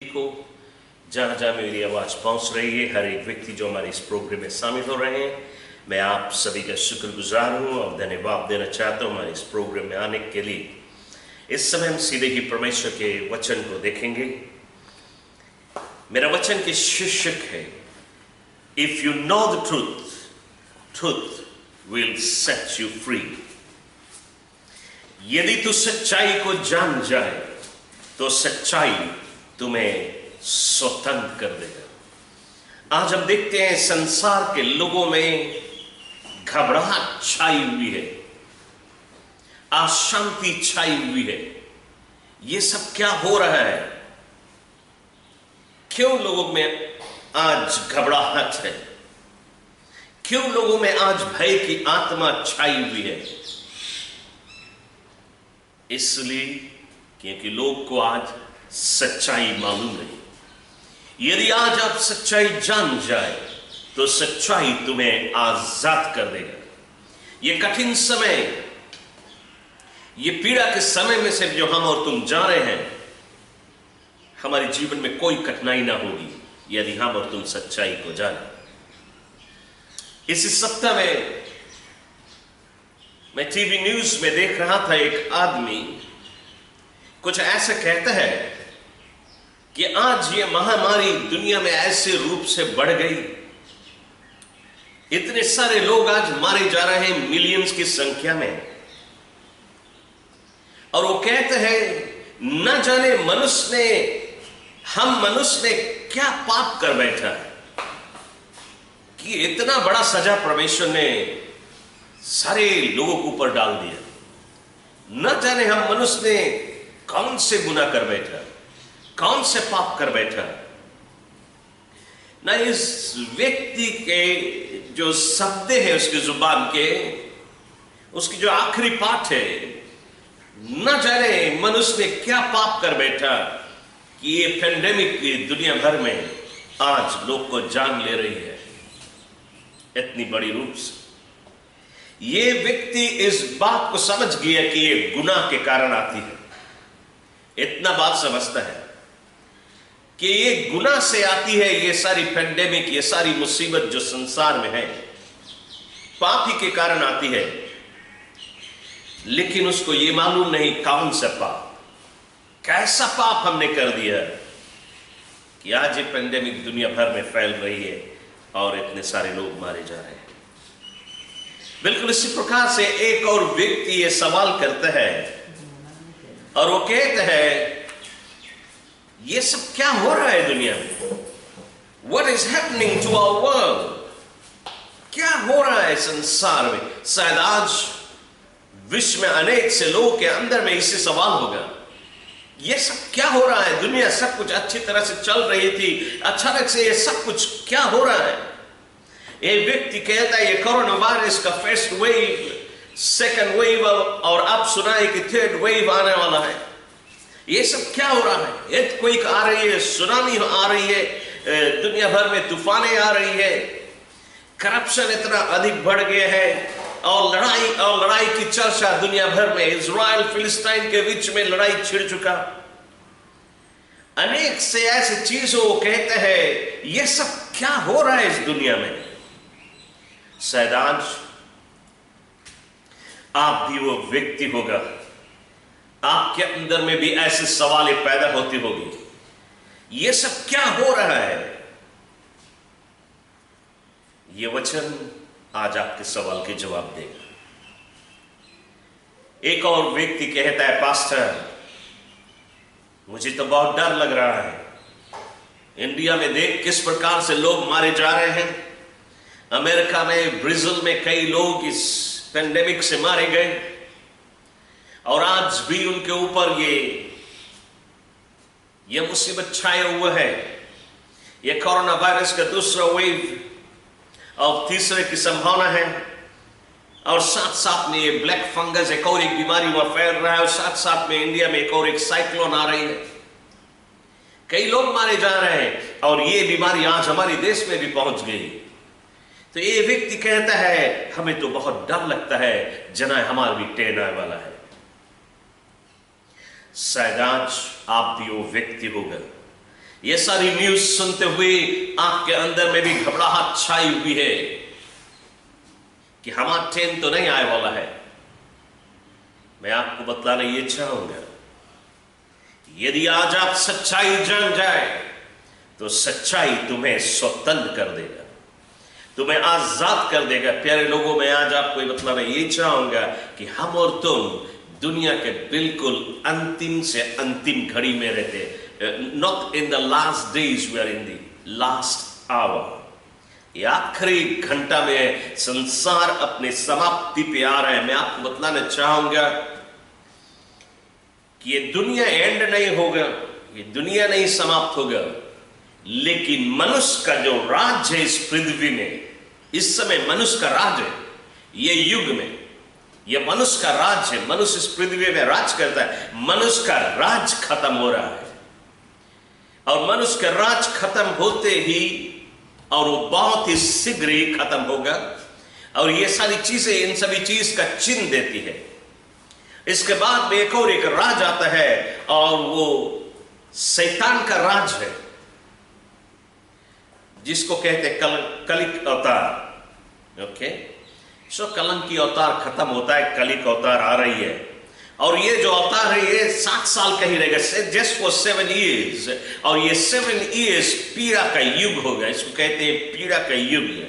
को जहाँ जहाँ मेरी आवाज़ पहुँच रही है, हर एक व्यक्ति जो हमारे इस प्रोग्राम में शामिल हो रहे हैं, मैं आप सभी का शुक्रगुजार हूँ और धन्यवाद देना चाहता हूँ हमारे इस प्रोग्राम में आने के लिए। इस समय हम सीधे ही परमेश्वर के वचन को देखेंगे। मेरा वचन के शीर्षक है, if you know the truth, truth will set you free. यदि तू सच्चाई को जान जाए तो सच्चाई तुम्हें स्वतंत्र कर देगा। आज हम देखते हैं संसार के लोगों में घबराहट छाई हुई है, अशांति छाई हुई है। ये सब क्या हो रहा है? क्यों लोगों में आज घबराहट है? क्यों लोगों में आज भय की आत्मा छाई हुई है? इसलिए क्योंकि लोग को आज सच्चाई मालूम नहीं। यदि आज आप सच्चाई जान जाए तो सच्चाई तुम्हें आजाद कर देगा। ये कठिन समय, ये पीड़ा के समय में से जो हम और तुम जा रहे हैं, हमारे जीवन में कोई कठिनाई ना होगी यदि हम और तुम सच्चाई को जाने। इस सप्ताह में मैं टीवी न्यूज में देख रहा था, एक आदमी कुछ ऐसा कहता है कि आज ये महामारी दुनिया में ऐसे रूप से बढ़ गई, इतने सारे लोग आज मारे जा रहे हैं मिलियंस की संख्या में। और वो कहते हैं न जाने मनुष्य ने, हम मनुष्य ने क्या पाप कर बैठा है कि इतना बड़ा सजा परमेश्वर ने सारे लोगों के ऊपर डाल दिया। न जाने हम मनुष्य ने कौन से गुनाह कर बैठा, कौन से पाप कर बैठा। ना इस व्यक्ति के जो शब्द है उसकी जुबान के, उसकी जो आखिरी पाठ है, न जाने मनुष्य ने क्या पाप कर बैठा कि ये पेंडेमिक दुनिया भर में आज लोग को जान ले रही है इतनी बड़ी रूप से। ये व्यक्ति इस बात को समझ गया कि ये गुनाह के कारण आती है। इतना बात समझता है कि ये गुनाह से आती है, ये सारी पेंडेमिक, ये सारी मुसीबत जो संसार में है, पाप ही के कारण आती है। लेकिन उसको ये मालूम नहीं कौन सा पाप, कैसा पाप हमने कर दिया कि आज ये पेंडेमिक दुनिया भर में फैल रही है और इतने सारे लोग मारे जा रहे हैं। बिल्कुल इसी प्रकार से एक और व्यक्ति ये सवाल करता है और वो कहता है, ये सब क्या हो रहा है दुनिया में? What is happening to our world? क्या हो रहा है संसार में? शायद आज विश्व में अनेक से लोगों के अंदर में इससे सवाल होगा, ये सब क्या हो रहा है? दुनिया सब कुछ अच्छी तरह से चल रही थी, अचानक से ये सब कुछ क्या हो रहा है? एक व्यक्ति कहता है ये कोरोना वायरस का फर्स्ट वेव, सेकंड वेव और अब सुना है कि थर्ड वेव आने वाला है। ये सब क्या हो रहा है? earthquake आ रही है, सुनामी आ रही है, दुनिया भर में तूफानें आ रही है, करप्शन इतना अधिक बढ़ गया है और लड़ाई की चर्चा दुनिया भर में, इजराइल फिलिस्तीन के बीच में लड़ाई छिड़ चुका। अनेक से ऐसी चीजों को कहते हैं, ये सब क्या हो रहा है इस दुनिया में? शायद आज आप भी वो व्यक्ति होगा, आपके अंदर में भी ऐसे सवाल पैदा होती होगी, ये सब क्या हो रहा है? ये वचन आज आपके सवाल के जवाब देगा। एक और व्यक्ति कहता है, पास्टर मुझे तो बहुत डर लग रहा है, इंडिया में देख किस प्रकार से लोग मारे जा रहे हैं। अमेरिका में, ब्राजील में कई लोग इस पेंडेमिक से मारे गए और आज भी उनके ऊपर ये मुसीबत छाया हुआ है। ये कोरोना वायरस का दूसरा वेव और तीसरे की संभावना है। और साथ साथ में ये ब्लैक फंगस, एक और एक बीमारी वहां फैल रहा है और साथ साथ में इंडिया में एक और एक साइक्लोन आ रही है। कई लोग मारे जा रहे हैं और ये बीमारी आज हमारे देश में भी पहुंच गई। तो ये व्यक्ति कहता है, हमें तो बहुत डर लगता है, जना हमारा भी टेन आने वाला है। शायद आज आप भी वो व्यक्ति होगा ये सारी न्यूज सुनते हुए आपके अंदर में भी घबराहट छाई हुई है कि हमारा ट्रेन तो नहीं आने वाला है। मैं आपको बतलाना ये चाहूंगा, यदि आज आप सच्चाई जान जाए तो सच्चाई तुम्हें स्वतंत्र कर देगा, तुम्हें आजाद कर देगा। प्यारे लोगों, मैं आज आपको बतलाना ये चाहूंगा कि हम और तुम दुनिया के बिल्कुल अंतिम से अंतिम घड़ी में रहते। Not in the last days, we are in the last hour. ये आखिरी घंटा में संसार अपने समाप्ति पे आ रहा है। मैं आपको बतलाना चाहूंगा कि ये दुनिया एंड नहीं होगा, ये दुनिया नहीं समाप्त होगा, लेकिन मनुष्य का जो राज है इस पृथ्वी में, इस समय मनुष्य का राज है, ये युग में ये मनुष्य का राज है। मनुष्य इस पृथ्वी में राज करता है। मनुष्य का राज खत्म हो रहा है और मनुष्य का राज खत्म होते ही, और वो बहुत ही शीघ्र ही खत्म होगा, और ये सारी चीजें इन सभी चीज का चिन्ह देती है। इसके बाद में एक और एक राज आता है और वो शैतान का राज है, जिसको कहते हैं कलिक अवतार। ओके, सो कलंक की अवतार खत्म होता है, कलिक अवतार आ रही है, और ये जो अवतार है ये 7 साल का ही रहेगा, जस्ट फॉर 7 years, और ये 7 years पीड़ा का युग होगा। इसको कहते हैं पीड़ा का युग है,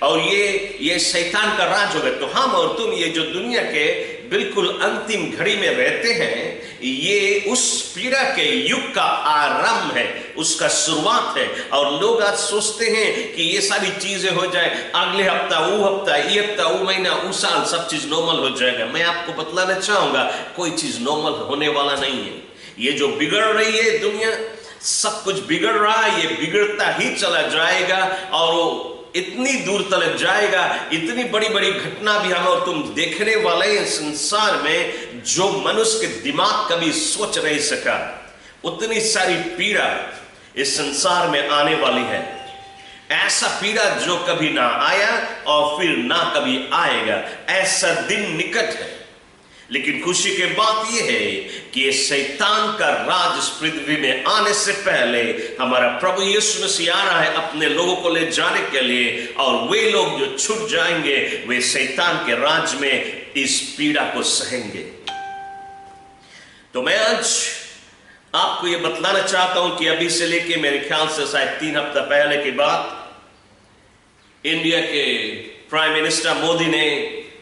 और ये शैतान का राज होगा। तो हम और तुम ये जो दुनिया के बिल्कुल अंतिम घड़ी में रहते हैं, ये उस पीड़ा के युग का आरंभ है, उसका शुरुआत है। और लोग आज सोचते हैं कि ये सारी चीजें हो जाए, अगले हफ्ता, वो हफ्ता, ये हफ्ता, वो महीना, वो साल, सब चीज नॉर्मल हो जाएगा। मैं आपको बतलाना चाहूंगा, कोई चीज नॉर्मल होने वाला नहीं है। ये जो बिगड़ रही है दुनिया, सब कुछ बिगड़ रहा है, ये बिगड़ता ही चला जाएगा, और इतनी दूर तक जाएगा, इतनी बड़ी बड़ी घटना भी हम और तुम देखने वाले हैं संसार में, जो मनुष्य के दिमाग कभी सोच नहीं सका। उतनी सारी पीड़ा इस संसार में आने वाली है, ऐसा पीड़ा जो कभी ना आया और फिर ना कभी आएगा। ऐसा दिन निकट है। लेकिन खुशी की बात यह है कि ये शैतान का राज इस पृथ्वी में आने से पहले हमारा प्रभु यीशु मसीह आ रहा है अपने लोगों को ले जाने के लिए, और वे लोग जो छूट जाएंगे वे शैतान के राज में इस पीड़ा को सहेंगे। तो मैं आज आपको यह बतलाना चाहता हूं कि अभी से लेके मेरे ख्याल से शायद 3 हफ्ता पहले की बात, इंडिया के प्राइम मिनिस्टर मोदी ने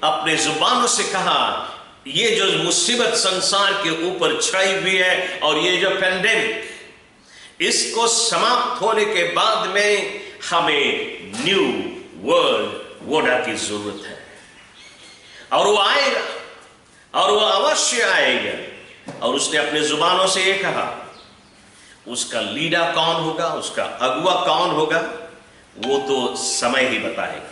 अपने जुबानों से कहा, ये जो मुसीबत संसार के ऊपर छाई हुई है और ये जो पेंडेमिक, इसको समाप्त होने के बाद में हमें न्यू वर्ल्ड ऑर्डर की जरूरत है, और वो आएगा, और वो अवश्य आएगा। और उसने अपने जुबानों से ये कहा, उसका लीडर कौन होगा, उसका अगुवा कौन होगा, वो तो समय ही बताएगा।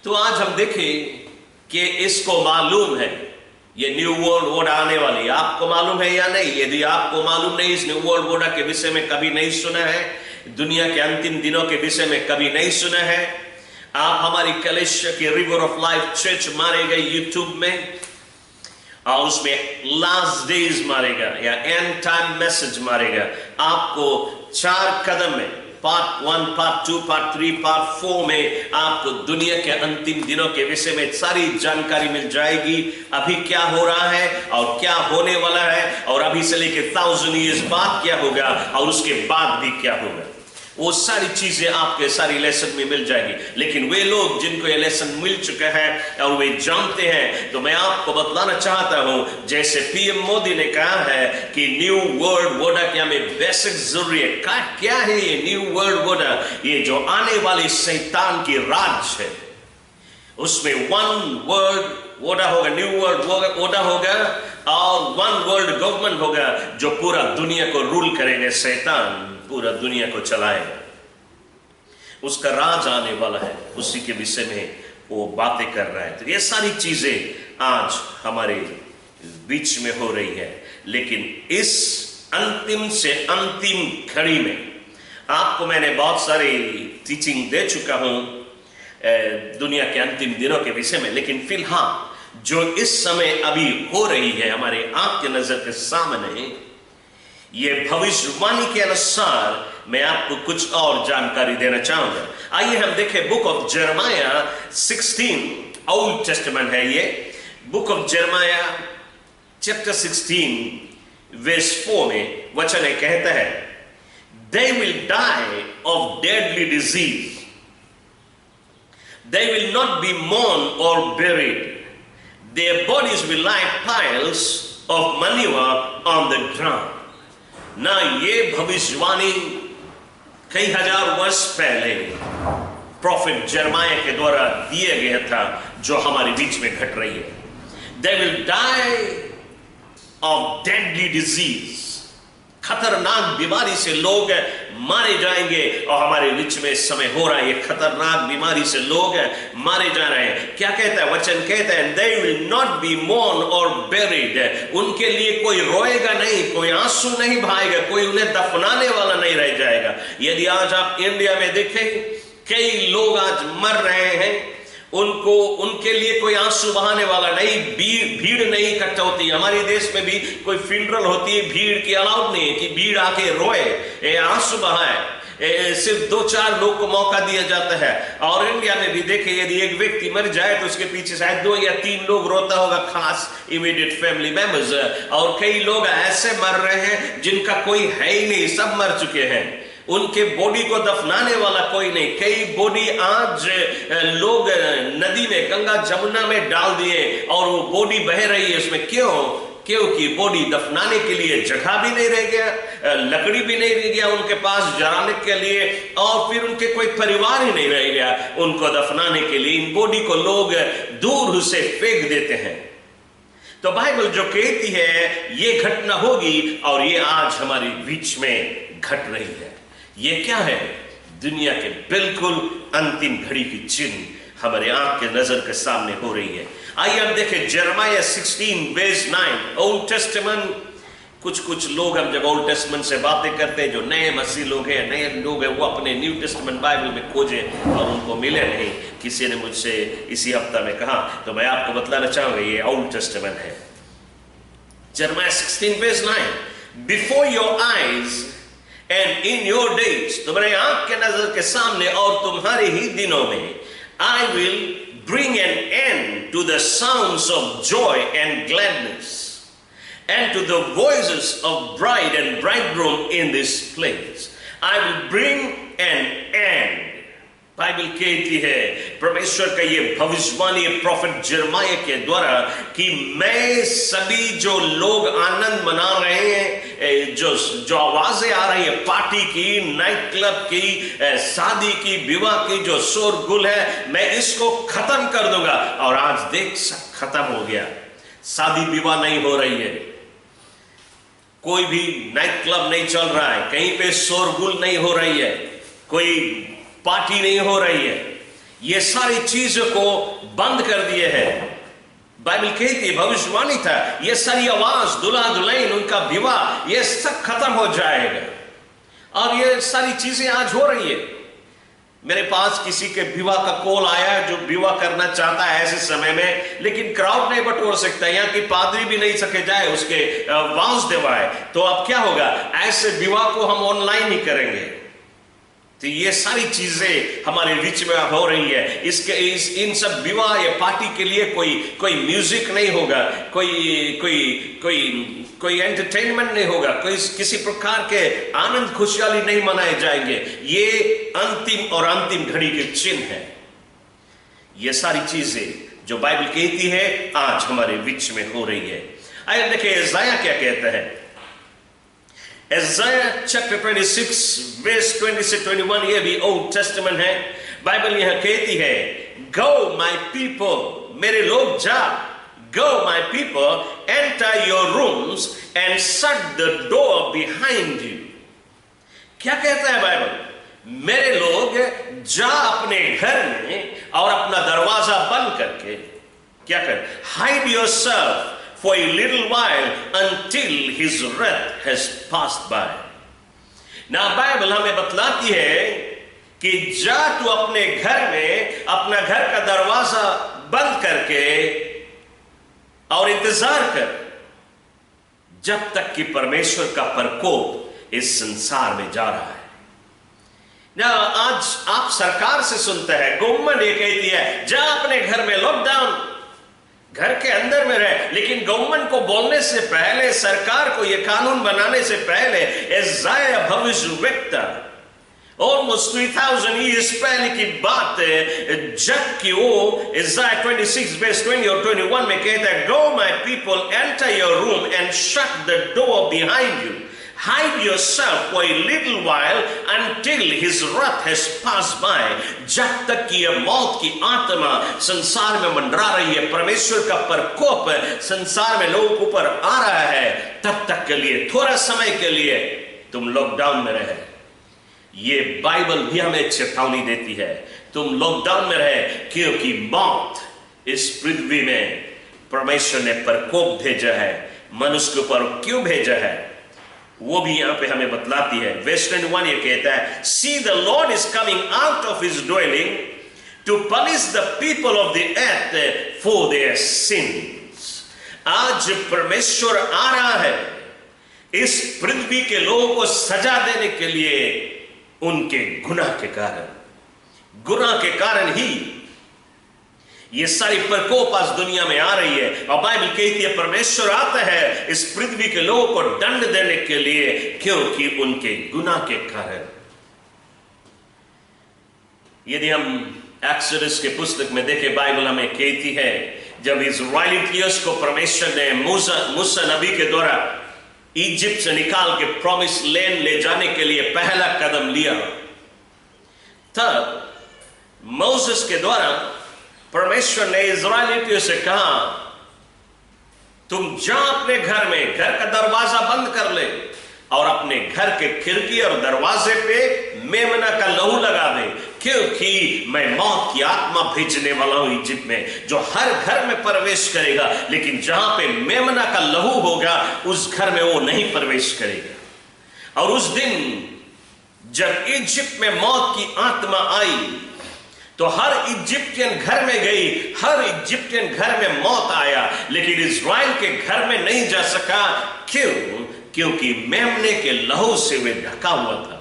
तो आज हम देखें कि इसको मालूम है ये न्यू वर्ल्ड ऑर्डर आने वाली, आपको मालूम है या नहीं? यदि आपको मालूम नहीं, इस न्यू वर्ल्ड ऑर्डर के विषय में कभी नहीं सुना है, दुनिया के अंतिम दिनों के विषय में कभी नहीं सुना है, आप हमारी कलेशिया की रिवर ऑफ लाइफ चर्च मारेगा यूट्यूब में, और उसमें लास्ट डेज मारेगा या एंड टाइम मैसेज मारेगा, आपको 4 कदम में, पार्ट 1, पार्ट 2, पार्ट 3, पार्ट 4 में आपको दुनिया के अंतिम दिनों के विषय में सारी जानकारी मिल जाएगी। अभी क्या हो रहा है और क्या होने वाला है, और अभी से लेकर 1000 ईयर्स बाद क्या होगा, और उसके बाद भी क्या होगा, वो सारी चीजें आपके सारी लेसन में मिल जाएगी। लेकिन वे लोग जिनको ये लेसन मिल चुका है और वे जानते हैं, तो मैं आपको बतलाना चाहता हूं, जैसे पीएम मोदी ने कहा है कि न्यू वर्ल्ड ऑर्डर की हमें बेसिक जरूरी है। क्या है ये न्यू वर्ल्ड ऑर्डर? ये जो आने वाली शैतान की राज है, उसमें 1 वर्ल्ड ऑर्डर होगा, न्यू वर्ल्ड ऑर्डर होगा, और 1 वर्ल्ड गवर्नमेंट होगा जो पूरा दुनिया को रूल करेगा। शैतान पूरा दुनिया को चलाएगा, उसका राज आने वाला है, उसी के विषय में वो बातें कर रहा है। तो ये सारी चीजें आज हमारे बीच में हो रही है। लेकिन इस अंतिम से अंतिम घड़ी में आपको मैंने बहुत सारी टीचिंग दे चुका हूं दुनिया के अंतिम दिनों के विषय में, लेकिन फिलहाल जो इस समय अभी हो रही है हमारे आंख के नजर के सामने, ये भविष्यवाणी के अनुसार मैं आपको कुछ और जानकारी देना चाहूंगा। आइए हम देखें बुक ऑफ जरमाया 16, ओल्ड टेस्टामेंट है ये। बुक ऑफ जरमाया चैप्टर 16 वर्स 4 में वचन कहता है, they will die of deadly disease, they will not be mourned or buried, their bodies will lie piles of manure on the ground। ना ये भविष्यवाणी कई हजार वर्ष पहले प्रॉफिट जरमाया के द्वारा दिया गया था, जो हमारे बीच में घट रही है। They will die of deadly disease, खतरनाक बीमारी से लोग मारे जाएंगे। और हमारे बीच में इस समय हो रहा है, ये खतरनाक बीमारी से लोग मारे जा रहे हैं। क्या कहता है वचन? कहता है they will not be mourned or buried, उनके लिए कोई रोएगा नहीं, कोई आंसू नहीं बहाएगा, कोई उन्हें दफनाने वाला नहीं रह जाएगा। यदि आज आप इंडिया में देखें, कई लोग आज मर रहे हैं, उनके लिए कोई आंसू बहाने वाला नहीं, भीड़ नहीं इकट्ठा होती। हमारे देश में भी कोई फ्यूनरल होती है, भीड़ की अलाउड नहीं है कि भीड़ आके रोए, आंसू बहाए। सिर्फ 2-4 लोग को मौका दिया जाता है। और इंडिया में भी देखे, यदि एक व्यक्ति मर जाए तो उसके पीछे शायद 2 या 3 लोग रोता होगा, खास इमीडिएट फैमिली मेंबर्स। और कई लोग ऐसे मर रहे हैं जिनका कोई है ही नहीं, सब मर चुके हैं, उनके बॉडी को दफनाने वाला कोई नहीं। कई बॉडी आज लोग नदी में, गंगा जमुना में डाल दिए और वो बॉडी बह रही है उसमें। क्योंकि बॉडी दफनाने के लिए जगह भी नहीं रह गया, लकड़ी भी नहीं रह गया उनके पास जलाने के लिए, और फिर उनके कोई परिवार ही नहीं रह गया उनको दफनाने के लिए। इन बॉडी को लोग दूर से फेंक देते हैं। तो बाइबल जो कहती है ये घटना होगी, और ये आज हमारे बीच में घट रही है। ये क्या है? दुनिया के बिल्कुल अंतिम घड़ी की चिन्ह हमारे आंख के नजर के सामने हो रही है। आइए हम देखें जरमाया 16 वर्स 9, ओल्ड टेस्टामेंट। कुछ लोग, हम जब ओल्ड टेस्टामेंट से बातें करते हैं, जो नए मसीह लोग हैं, नए लोग हैं, वो अपने न्यू टेस्टामेंट बाइबल में खोजे और उनको मिले नहीं। किसी ने मुझसे इसी हफ्ता में कहा, तो मैं आपको बतलाना चाहूंगा, ये ओल्ड टेस्टामेंट है। Jeremiah 16 verse 9, before your eyes and in your days, तुम्हारे आंख के नजर के सामने और तुम्हारे ही दिनों में, I will bring an end to the sounds of joy and gladness, and to the voices of bride and bridegroom in this place. I will bring an end. Bible कहती है, परमेश्वर का ये भविष्यवाणी प्रॉफिट जरमाया के द्वारा, कि मैं सभी जो लोग आनंद मना रहे हैं, जो आवाजें आ रही है पार्टी की, नाइट क्लब की, शादी की, विवाह की जो शोरगुल है, मैं इसको खत्म कर दूंगा। और आज देख, खत्म हो गया। शादी विवाह नहीं हो रही है, कोई भी नाइट क्लब नहीं चल रहा है, कहीं पे शोरगुल नहीं हो रही है, कोई पार्टी नहीं हो रही है। ये सारी चीजों को बंद कर दिए हैं। बाइबल कहती है, भविष्यवाणी था, ये सारी आवाज, दुल्हा दुल्हन, उनका विवाह, ये सब खत्म हो जाएगा। और ये सारी चीजें आज हो रही है। मेरे पास किसी के विवाह का कॉल आया, जो विवाह करना चाहता है ऐसे समय में, लेकिन क्राउड नहीं बटोर सकता, यहाँ की पादरी भी नहीं सके जाए उसके वांस देवाए। तो अब क्या होगा? ऐसे विवाह को हम ऑनलाइन ही करेंगे। तो ये सारी चीजें हमारे बीच में हो रही है। इन सब विवाह या पार्टी के लिए कोई म्यूजिक नहीं होगा, कोई एंटरटेनमेंट नहीं होगा, किसी प्रकार के आनंद खुशहाली नहीं मनाए जाएंगे। ये अंतिम और अंतिम घड़ी के चिन्ह है। ये सारी चीजें जो बाइबल कहती है आज हमारे बीच में हो रही है। आइए देखिए यशायाह क्या कहता है। Isaiah chapter 26 verse 20 से 21, ये भी ओल्ड टेस्टामेंट है। बाइबल यह कहती है, Go my people, मेरे लोग जा, Go my people, enter your rooms and shut the door behind you। क्या कहता है बाइबल? मेरे लोग जा अपने घर में और अपना दरवाजा बंद करके क्या कर, Hide yourself for a little while until his wrath has passed by। ना बाइबल हमें बतलाती है कि जा तू अपने घर में अपना घर का दरवाजा बंद करके और इंतजार कर, जब तक कि परमेश्वर का प्रकोप इस संसार में जा रहा है। ना आज आप सरकार से सुनते हैं, गवर्नमेंट ये कहती है जा अपने घर में लॉकडाउन, घर के अंदर में रहे, लेकिन गवर्नमेंट को बोलने से पहले, सरकार को यह कानून बनाने से पहले यशायाह भविष्यवक्ता ऑलमोस्ट 3000 ईयर्स पहले की बात है, जबकि वो यशायाह 26 verse 20 और 21 में कहता है, Go my people, enter your room and shut the door behind you. Hide yourself for a little while until his wrath has passed by. जब तक कि यह मौत की आत्मा संसार में मंडरा रही है, परमेश्वर का प्रकोप संसार में लोगों के ऊपर आ रहा है, तब तक के लिए, थोड़ा समय के लिए तुम लॉकडाउन में रहे। ये बाइबल भी हमें चेतावनी देती है, तुम लॉकडाउन में रहे, क्योंकि मौत इस पृथ्वी में परमेश्वर ने प्रकोप भेजा है। मनुष्य के ऊपर क्यों भेजा है वो भी यहां पे हमें बतलाती है। वर्स 21 ये कहता है, See the Lord is coming out of his dwelling to punish the people of the earth for their sins. आज परमेश्वर आ रहा है इस पृथ्वी के लोगों को सजा देने के लिए, उनके गुनाह के कारण ही ये सारी प्रकोप आज दुनिया में आ रही है। और बाइबल कहती है परमेश्वर आता है इस पृथ्वी के लोगों को दंड देने के लिए, क्योंकि उनके गुनाह के कारण। यदि हम एक्सोडस के पुस्तक में देखें, बाइबल हमें कहती है जब इस्राएलियों को परमेश्वर ने मूसा नबी के द्वारा इजिप्ट से निकाल के प्रॉमिस लैंड ले जाने के लिए पहला कदम लिया, तब मोसेस के द्वारा परमेश्वर ने इस्राएलियों से कहा, तुम जा अपने घर में, घर का दरवाजा बंद कर ले और अपने घर के खिड़की और दरवाजे पे मेमना का लहू लगा दे, क्योंकि मैं मौत की आत्मा भेजने वाला हूं इजिप्ट में, जो हर घर में प्रवेश करेगा, लेकिन जहां पे मेमना का लहू होगा उस घर में वो नहीं प्रवेश करेगा। और उस दिन जब इजिप्ट में मौत की आत्मा आई तो हर इजिप्टियन घर में गई, हर इजिप्टियन घर में मौत आया, लेकिन इस्राएल के घर में नहीं जा सका। क्यों? क्योंकि मेमने के लहू से वे ढका हुआ था।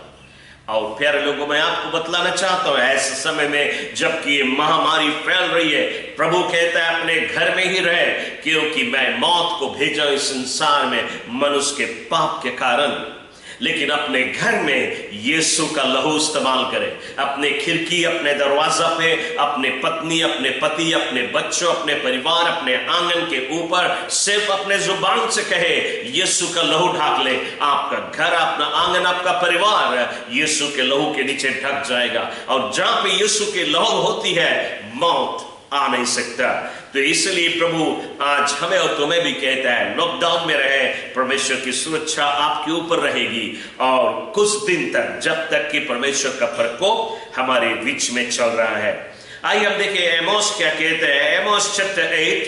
और प्यारे लोगों, मैं आपको बतलाना चाहता हूं, ऐसे समय में जबकि ये महामारी फैल रही है, प्रभु कहता है अपने घर में ही रहे, क्योंकि मैं मौत को भेजा इस संसार में मनुष्य के पाप के कारण। लेकिन अपने घर में यीशु का लहू इस्तेमाल करें, अपने खिड़की, अपने दरवाजा पे, अपने पत्नी, अपने पति, अपने बच्चों, अपने परिवार, अपने आंगन के ऊपर सिर्फ अपने जुबान से कहे यीशु का लहू ढाक ले, आपका घर, अपना आंगन, आपका परिवार यीशु के लहू के नीचे ढक जाएगा। और जहां पे यीशु की लहू होती है मौत आ नहीं सकता। तो इसलिए प्रभु आज हमें और तुम्हें भी कहता है लॉकडाउन में रहे, परमेश्वर की सुरक्षा आपके ऊपर रहेगी और कुछ दिन तक, जब तक कि परमेश्वर का प्रकोप हमारे बीच में चल रहा है। आइए हम देखें एमोस क्या कहते हैं। एमोस चैप्टर 8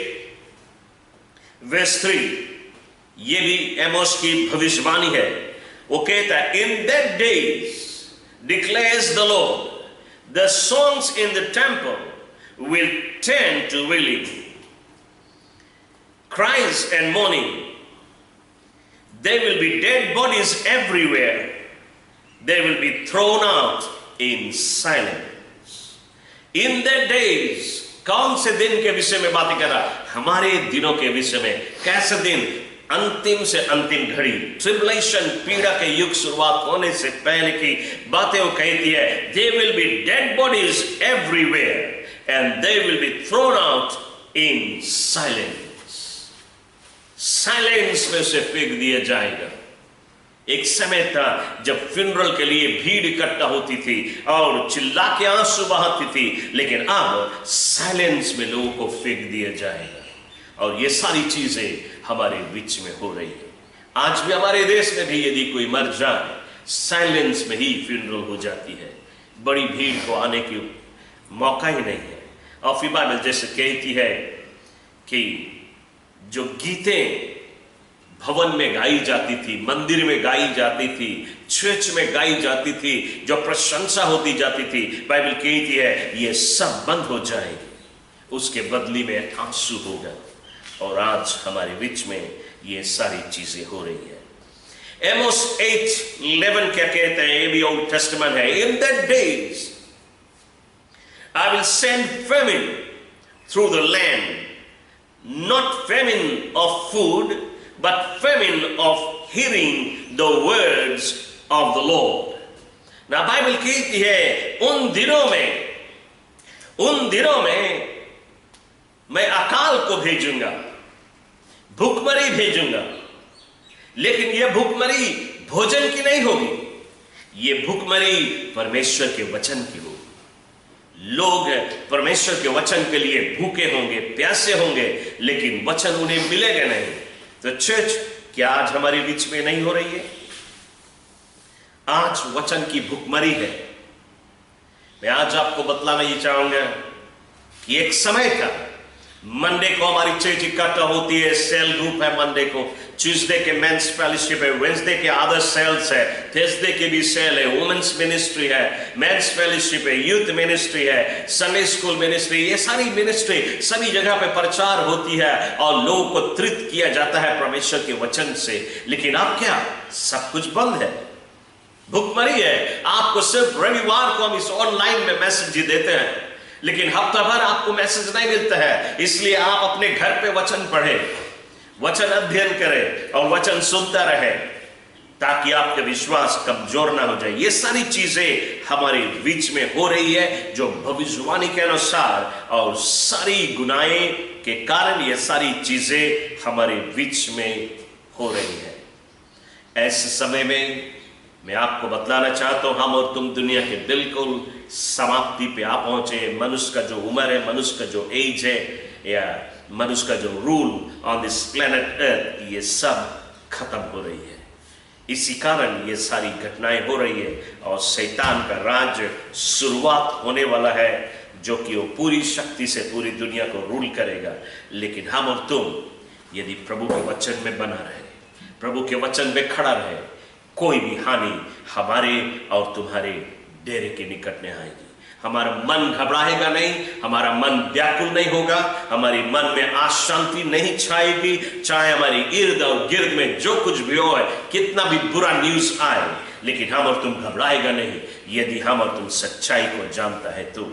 वर्स 3, ये भी एमोस की भविष्यवाणी है। वो कहता है, in that days declares the Lord, the songs in the temple will turn to wailing, cries and mourning. There will be dead bodies everywhere. They will be thrown out in silence. In their days, कौन से दिन के विषय में बातें कर रहा? हमारे दिनों के विषय में। कैसे दिन? अंतिम से अंतिम घड़ी, ट्रिबुलेशन, पीड़ा के युग शुरुआत होने से पहले की बातें वो कहती है। There will be dead bodies everywhere and they will be thrown out in silence. Silence में उसे फेंक दिया जाएगा। एक समय था जब फ्यूनरल के लिए भीड़ इकट्ठा होती थी और चिल्ला के आंसू बहाती थी, लेकिन अब साइलेंस में लोगों को फेंक दिया जाएगा। और ये सारी चीजें हमारे बीच में हो रही है। आज भी हमारे देश में भी यदि कोई मर जाए, साइलेंस में ही फ्यूनरल हो जाती है, बड़ी भीड़ को आने की मौका ही नहीं है। और फिर बाइबल जैसे कहती है कि जो गीतें भवन में गाई जाती थी, मंदिर में गाई जाती थी, चर्च में गाई जाती थी, जो प्रशंसा होती जाती थी, बाइबल कहती है ये सब बंद हो जाएगी, उसके बदले में आंसू होगा। और आज हमारे बीच में ये सारी चीजें हो रही है। Amos 8:11 क्या कहते हैं? ये भी ओल्ड टेस्टामेंट है। In that days I will send famine through the land, not famine of food, but famine of hearing the words of the Lord. ना बाइबल कहती है उन दिनों में मैं अकाल को भेजूंगा, भूखमरी भेजूंगा, लेकिन यह भूखमरी भोजन की नहीं होगी, यह भूखमरी परमेश्वर के वचन की होगी। लोग परमेश्वर के वचन के लिए भूखे होंगे, प्यासे होंगे, लेकिन वचन उन्हें मिलेगा नहीं। तो चर्च क्या आज हमारे बीच में नहीं हो रही है? आज वचन की भूखमरी है। मैं आज आपको बतलाना ये चाहूंगा कि एक समय था, मंडे को हमारी चर्च इकट्ठा होती है, सेल ग्रुप है मंडे को, ट्यूसडे के मेंस फेलोशिप है, वेडनेसडे के अदर सेल्स है, थर्सडे के भी सेल है, वुमेन्स मिनिस्ट्री है, मेंस फेलोशिप है, यूथ मिनिस्ट्री है, संडे स्कूल मिनिस्ट्री, ये सारी मिनिस्ट्री सभी जगह पे प्रचार होती है और लोगों को तृप्त किया जाता है परमेश्वर के वचन से। लेकिन अब क्या? सब कुछ बंद है, भूखमरी है। आपको सिर्फ रविवार को हम इस ऑनलाइन में मैसेज देते हैं, लेकिन हफ्ता भर आपको मैसेज नहीं मिलता है। इसलिए आप अपने घर पे वचन पढ़ें, वचन अध्ययन करें और वचन सुनता रहे, ताकि आपका विश्वास कमजोर ना हो जाए। ये सारी चीजें हमारे बीच में हो रही है जो भविष्यवाणी के अनुसार, और सारी गुनाहें के कारण ये सारी चीजें हमारे बीच में हो रही है। ऐसे समय में मैं आपको बतलाना चाहता हूं, हम और तुम दुनिया के बिल्कुल समाप्ति पे आ पहुंचे। मनुष्य का जो उम्र है, मनुष्य का जो एज है, या मनुष्य का जो rule on this planet earth, ये सब खत्म हो रही है। इसी कारण ये सारी घटनाएं हो रही है और शैतान का राज्य शुरुआत होने वाला है, जो कि वो पूरी शक्ति से पूरी दुनिया को रूल करेगा। लेकिन हम और तुम यदि प्रभु के वचन में बना रहे, प्रभु के वचन में खड़ा रहे, कोई भी हानि हमारे और तुम्हारे डेरे के निकट नहीं आएगी। हमारा मन घबराएगा नहीं, हमारा मन व्याकुल नहीं होगा, हमारी मन में अशांति नहीं छाएगी। चाहे हमारी इर्द और गिर्द में जो कुछ भी हो, कितना भी बुरा न्यूज आए, लेकिन हम और तुम घबराएगा नहीं, यदि हम और तुम सच्चाई को जानता है तो।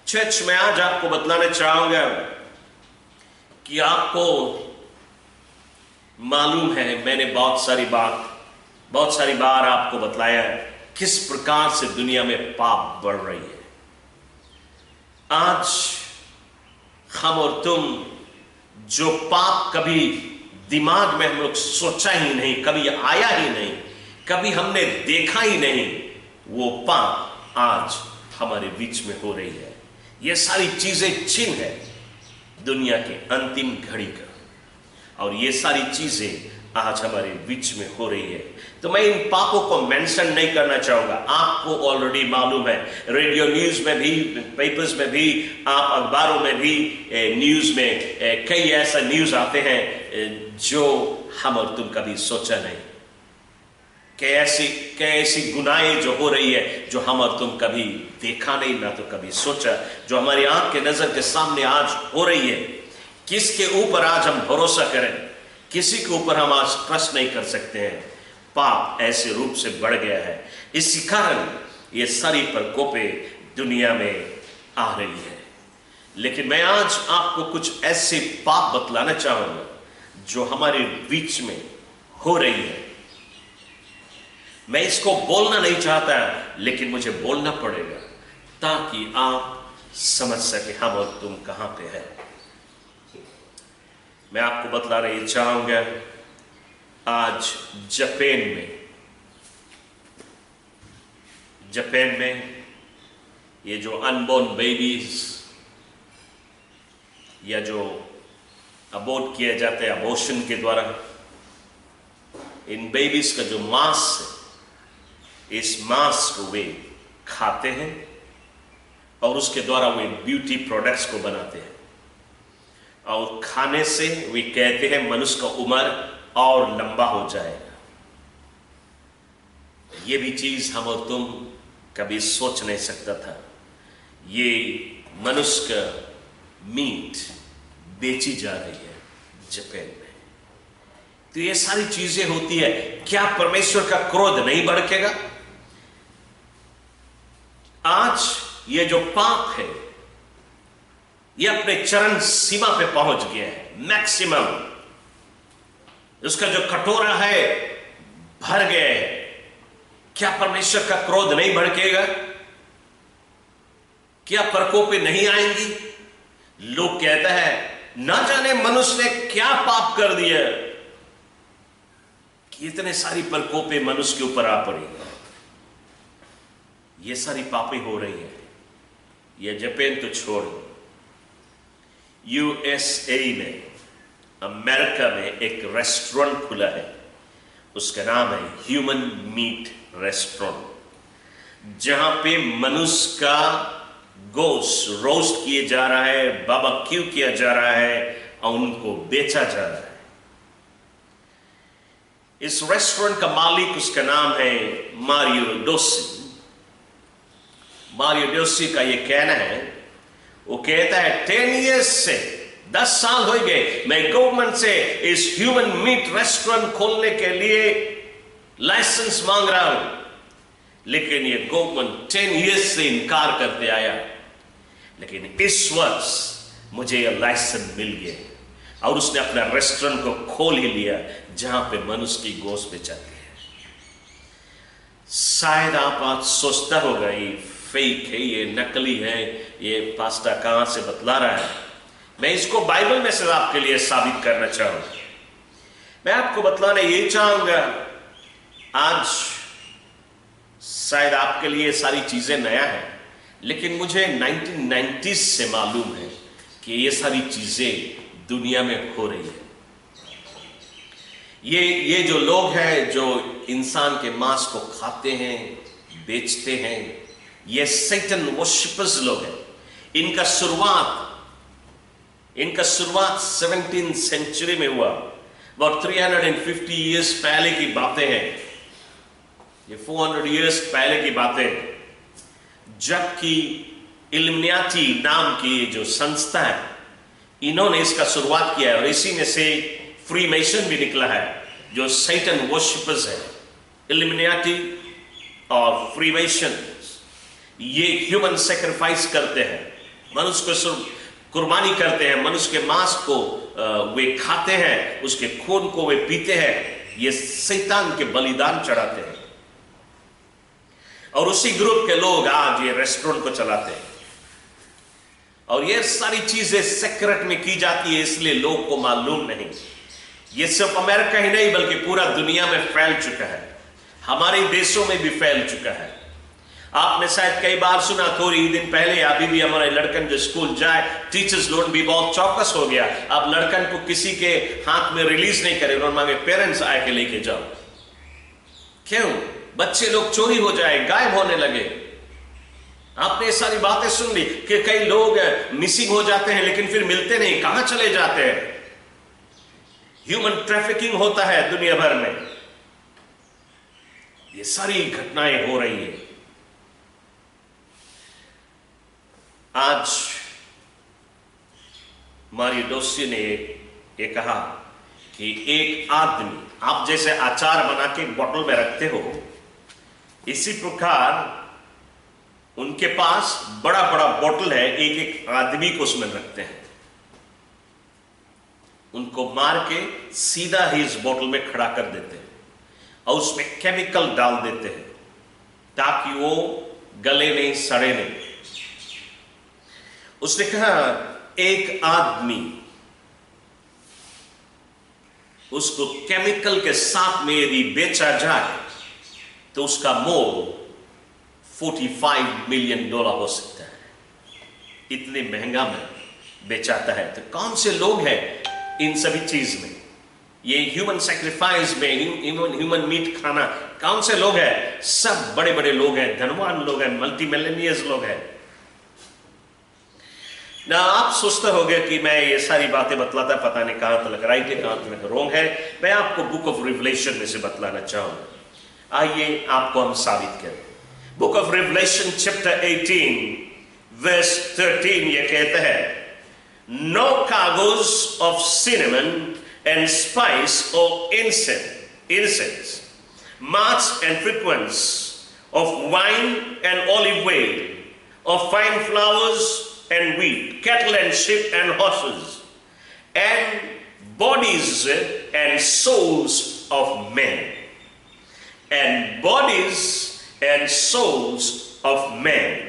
चर्च में आज आपको बतलाना चाहूंगा कि आपको मालूम है, मैंने बहुत सारी बार आपको बतलाया किस प्रकार से दुनिया में पाप बढ़ रही है। आज हम और तुम जो पाप कभी दिमाग में हम लोग सोचा ही नहीं, कभी आया ही नहीं, कभी हमने देखा ही नहीं, वो पाप आज हमारे बीच में हो रही है। ये सारी चीजें चिन्ह है दुनिया के अंतिम घड़ी का, और ये सारी चीजें आज हमारे बीच में हो रही है। तो मैं इन पापों को मेंशन नहीं करना चाहूंगा, आपको ऑलरेडी मालूम है। रेडियो न्यूज में भी, पेपर्स में भी, आप अखबारों में भी, न्यूज में कई ऐसा न्यूज आते हैं जो हम और तुम कभी सोचा नहीं, कैसी गुनाहें जो हो रही है जो हम और तुम कभी देखा नहीं, ना तो कभी सोचा, जो हमारी आंख के नजर के सामने आज हो रही है। किसके ऊपर आज हम भरोसा करें? किसी के ऊपर हम आज ट्रस्ट नहीं कर सकते हैं। पाप ऐसे रूप से बढ़ गया है, इसी कारण ये सारी प्रकोपें दुनिया में आ रही है। लेकिन मैं आज आपको कुछ ऐसे पाप बतलाना चाहूंगा जो हमारे बीच में हो रही है। मैं इसको बोलना नहीं चाहता, लेकिन मुझे बोलना पड़ेगा ताकि आप समझ सके हम और तुम कहां पे है। मैं आपको बतलाना ये चाहूंगा, आज जापान में ये जो अनबॉर्न बेबीज या जो अबॉर्ट किए जाते हैं अबॉर्शन के द्वारा, इन बेबीज का जो मांस है, इस मांस को वे खाते हैं और उसके द्वारा वे ब्यूटी प्रोडक्ट्स को बनाते हैं, और खाने से वे कहते हैं मनुष्य का उम्र और लंबा हो जाएगा। ये भी चीज हम और तुम कभी सोच नहीं सकता था। ये मनुष्य का मीट बेची जा रही है जापान में। तो ये सारी चीजें होती है, क्या परमेश्वर का क्रोध नहीं भड़केगा? आज ये जो पाप है ये अपने चरम सीमा पे पहुंच गया है, मैक्सिमम। उसका जो कटोरा है भर गया है। क्या परमेश्वर का क्रोध नहीं भड़केगा? क्या प्रकोप नहीं आएंगी? लोग कहते हैं ना जाने मनुष्य ने क्या पाप कर दिया कि इतने सारी प्रकोपे मनुष्य के ऊपर आ पड़ी। ये सारी पापी हो रही है। ये जापान तो छोड़, यूएसए में, अमेरिका में एक रेस्टोरेंट खुला है, उसका नाम है ह्यूमन मीट रेस्टोरेंट, जहां पे मनुष्य का गोश्त रोस्ट किया जा रहा है, बारबेक्यू किया जा रहा है और उनको बेचा जा रहा है। इस रेस्टोरेंट का मालिक, उसका नाम है मारियो डोसी। मारियो डोसी का ये कहना है, वो कहता है 10 इयर्स से 10 साल हो गए मैं गवर्नमेंट से इस ह्यूमन मीट रेस्टोरेंट खोलने के लिए लाइसेंस मांग रहा हूं, लेकिन ये गवर्नमेंट 10 इयर्स से इनकार करते आया। लेकिन इस वर्ष मुझे यह लाइसेंस मिल गया और उसने अपना रेस्टोरेंट को खोल ही लिया जहां पे मनुष्य की गोश्त बेचाती है। शायद आप आज सोचता होगा ये फेक है, ये नकली है, ये पास्ता कहां से बतला रहा है। मैं इसको बाइबल में से आपके लिए साबित करना चाहूंगा। मैं आपको बतलाना ये चाहूंगा, आज शायद आपके लिए सारी चीजें नया है, लेकिन मुझे 1990s से मालूम है कि ये सारी चीजें दुनिया में हो रही है। ये जो लोग हैं जो इंसान के मांस को खाते हैं, बेचते हैं, ये सैटन वर्शिपर्स लोग हैं। इनका शुरुआत 17th सेंचुरी में हुआ। और 350 इयर्स पहले की बातें हैं, ये 400 इयर्स पहले की बातें, जबकि इल्यूमिनाटी नाम की जो संस्था है, इन्होंने इसका शुरुआत किया है और इसी में से फ्रीमेसन भी निकला है, जो सैटन वर्शिपर्स है। इल्यूमिनाटी और फ्रीमेसन ये ह्यूमन सैक्रिफाइस करते हैं, मनुष्य को कुर्बानी करते हैं, मनुष्य के मांस को वे खाते हैं, उसके खून को वे पीते हैं, ये शैतान के बलिदान चढ़ाते हैं। और उसी ग्रुप के लोग आज ये रेस्टोरेंट को चलाते हैं और ये सारी चीजें सीक्रेट में की जाती है, इसलिए लोग को मालूम नहीं। ये सिर्फ अमेरिका ही नहीं बल्कि पूरा दुनिया में फैल चुका है, हमारे देशों में भी फैल चुका है। आपने शायद कई बार सुना, थोड़ी ही दिन पहले अभी भी हमारे लड़कन जो स्कूल जाए, टीचर्स लोग भी बहुत चौकस हो गया। अब लड़कन को किसी के हाथ में रिलीज नहीं करे, उन्होंने मांगे पेरेंट्स आके लेके जाओ। क्यों? बच्चे लोग चोरी हो जाए, गायब होने लगे। आपने सारी बातें सुन ली कि कई लोग मिसिंग हो जाते हैं लेकिन फिर मिलते नहीं, कहां चले जाते हैं। ह्यूमन ट्रैफिकिंग होता है दुनिया भर में। ये सारी घटनाएं हो रही है। आज मारियो डोसी ने ये कहा कि एक आदमी, आप जैसे अचार बना के बोतल में रखते हो, इसी प्रकार उनके पास बड़ा बड़ा बोतल है, एक एक आदमी को उसमें रखते हैं। उनको मार के सीधा ही इस बोतल में खड़ा कर देते हैं और उसमें केमिकल डाल देते हैं ताकि वो गले नहीं, सड़े नहीं। उसने कहा एक आदमी उसको केमिकल के साथ में यदि बेचा जाए तो उसका मोल $45 मिलियन हो सकता है। इतने महंगा में बेचाता है। तो कौन से लोग हैं इन सभी चीज में, ये ह्यूमन सैक्रिफाइस में, ह्यूमन मीट खाना, कौन से लोग हैं? सब बड़े बड़े लोग हैं, धनवान लोग हैं, मल्टी मिलियनियर्स लोग हैं ना। आप सोचते होंगे कि मैं ये सारी बातें बतलाता पता नहीं कहां तक राइट है कहां तक रॉन्ग है। मैं आपको बुक ऑफ रिवलेशन में से बतलाना चाहूंगा। आइए आपको हम साबित करें। Book of Revelation chapter 18 verse 13 ये कहता है, no cargoes of cinnamon and spice or incense, marks and frequence of wine and olive oil, of fine flowers and wheat, cattle and sheep and horses, and bodies and souls of men. And bodies and souls of men.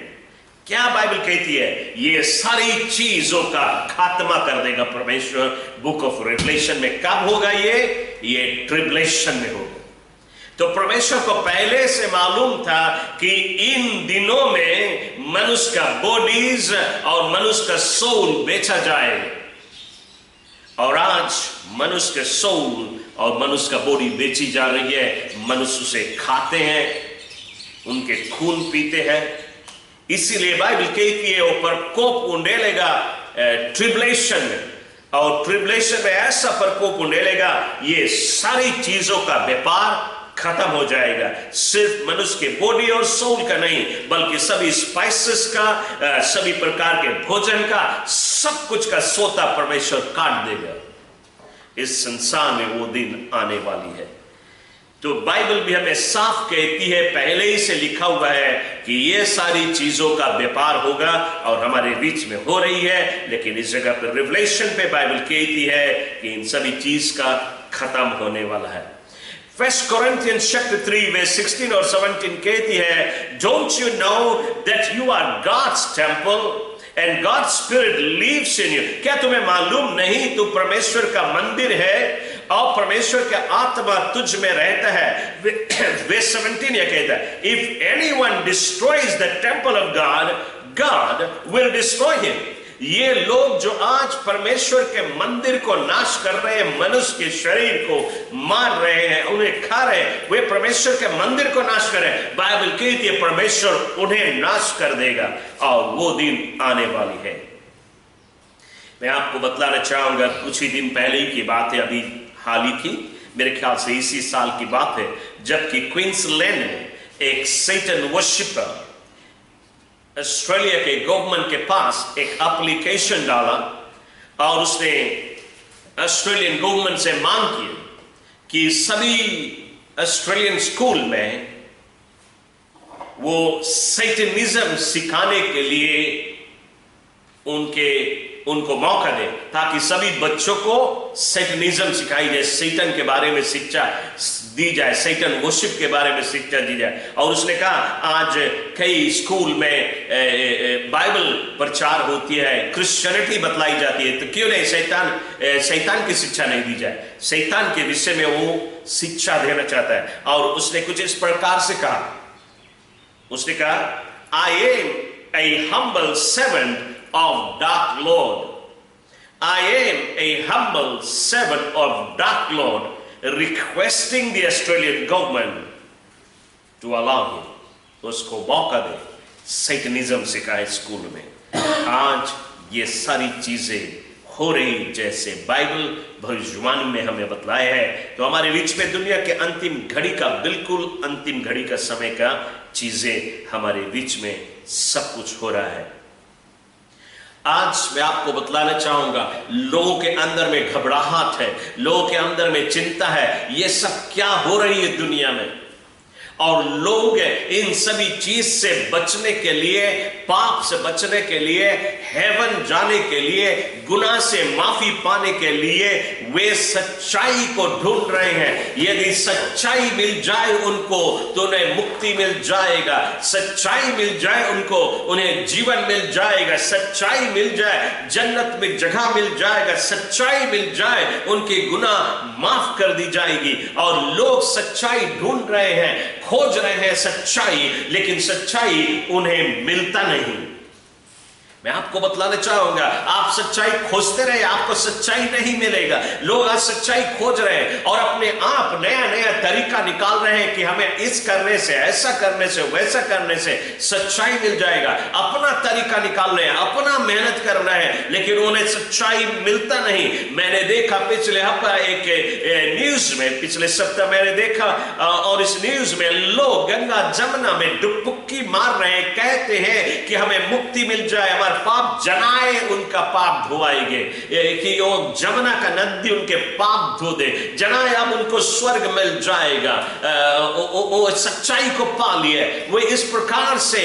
क्या Bible कहती है? ये सारी चीजों का खात्मा कर देगा परमेश्वर। बुक ऑफ रेवलेशन में कब होगा ये ट्रिबुलेशन में होगा। तो परमेश्वर को पहले से मालूम था कि इन दिनों में मनुष्य का बॉडीज और मनुष्य का सोल बेचा जाएगा, और आज मनुष्य के सोल और मनुष्य का बॉडी बेची जा रही है। मनुष्य उसे खाते हैं, उनके खून पीते हैं। इसीलिए बाइबल कहती है वो प्रकोप उंडेलेगा ट्रिबुलेशन में, और ट्रिबुलेशन में ऐसा प्रकोप उंडेलेगा ये सारी चीजों का व्यापार खत्म हो जाएगा। सिर्फ मनुष्य के बॉडी और सोल का नहीं, बल्कि सभी स्पाइसेस का, सभी प्रकार के भोजन का, सब कुछ का सोता परमेश्वर काट देगा। इस संसार में वो दिन आने वाली है। तो बाइबल भी हमें साफ कहती है, पहले ही से लिखा हुआ है कि ये सारी चीजों का व्यापार होगा और हमारे बीच में हो रही है। लेकिन इस जगह पर रिवलेशन पे बाइबल कहती है कि इन सभी चीज का खत्म होने वाला है। 1 Corinthians chapter 3 verse 16 और 17 कहती है, Don't you know that you are God's temple and God's Spirit lives in you? क्या तुम्हें मालूम नहीं तू परमेश्वर का मंदिर है और परमेश्वर का आत्मा तुझ में रहता है। Verse 17 यह कहता है, If anyone destroys the temple of God, God will destroy him. ये लोग जो आज परमेश्वर के मंदिर को नाश कर रहे हैं, मनुष्य के शरीर को मार रहे हैं, उन्हें खा रहे हैं, वे परमेश्वर के मंदिर को नाश कर रहे हैं। बाइबल कहती है परमेश्वर उन्हें नाश कर देगा और वो दिन आने वाली है। मैं आपको बतलाना चाहूंगा, कुछ ही दिन पहले की बात है, अभी हाल ही की, मेरे ख्याल से इसी साल की बात है, जबकि क्वींसलैंड में एक सैटन वर्शिपर ऑस्ट्रेलिया के गवर्नमेंट के पास एक एप्लीकेशन डाला और उसने ऑस्ट्रेलियन गवर्नमेंट से मांग की कि सभी ऑस्ट्रेलियन स्कूल में वो सैटनिज्म सिखाने के लिए उनको मौका दे, ताकि सभी बच्चों को सैटनिज्म सिखाई जाए, सैटन के बारे में शिक्षा दी जाए, सैटन वर्शिप के बारे में शिक्षा दी जाए। और उसने कहा आज कई स्कूल में बाइबल प्रचार होती है, क्रिश्चियनिटी बतलाई जाती है, तो क्यों नहीं शैतान की शिक्षा नहीं दी जाए? शैतान के विषय में वो शिक्षा देना चाहता है। और उसने कुछ इस प्रकार से कहा, उसने कहा, I am a humble servant of dark Lord. I am a humble servant of dark Lord, requesting the Australian government to allow him. उसको मौका दे सैटनिज्म सिखाए स्कूल में। आज ये सारी चीजें हो रही जैसे बाइबल भविष्यवाणी में हमें बतलाया है। तो हमारे बीच में दुनिया के अंतिम घड़ी का, बिल्कुल अंतिम घड़ी का समय का चीजें हमारे बीच में सब कुछ हो रहा है। आज मैं आपको बतलाना चाहूंगा, लोगों के अंदर में घबराहट है, लोगों के अंदर में चिंता है, ये सब क्या हो रही है दुनिया में। और लोग इन सभी चीज से बचने के लिए, पाप से बचने के लिए, हेवन जाने के लिए, गुनाह से माफी पाने के लिए वे सच्चाई को ढूंढ रहे हैं। यदि सच्चाई मिल जाए उनको तो उन्हें मुक्ति मिल जाएगा, सच्चाई मिल जाए उनको, उन्हें जीवन मिल जाएगा, सच्चाई मिल जाए जन्नत में जगह मिल जाएगा, सच्चाई मिल जाए उनके गुनाह माफ कर दी जाएगी। और लोग सच्चाई ढूंढ रहे हैं, खोज रहे हैं सच्चाई, लेकिन सच्चाई उन्हें मिलता नहीं। मैं आपको बतलाना चाहूंगा, आप सच्चाई खोजते रहे, आपको सच्चाई नहीं मिलेगा। लोग आज सच्चाई खोज रहे हैं और अपने आप नया नया तरीका निकाल रहे हैं कि हमें इस करने से, ऐसा करने से, वैसा करने से सच्चाई मिल जाएगा। अपना तरीका निकाल रहे हैं, अपना मेहनत कर रहे हैं, लेकिन उन्हें सच्चाई मिलता नहीं। मैंने देखा पिछले हफ्ता एक न्यूज में, पिछले सप्ताह मैंने देखा और इस न्यूज में लोग गंगा जमुना में डुबकी मार रहे हैं, कहते हैं कि हमें मुक्ति मिल जाए, हमारे पाप जनाए उनका पाप धोआएंगे, कि वो जमुना का नदी उनके पाप धो दे। जनाए अब उनको स्वर्ग मिल जाएगा। वो सच्चाई को पा लिए। वो इस प्रकार से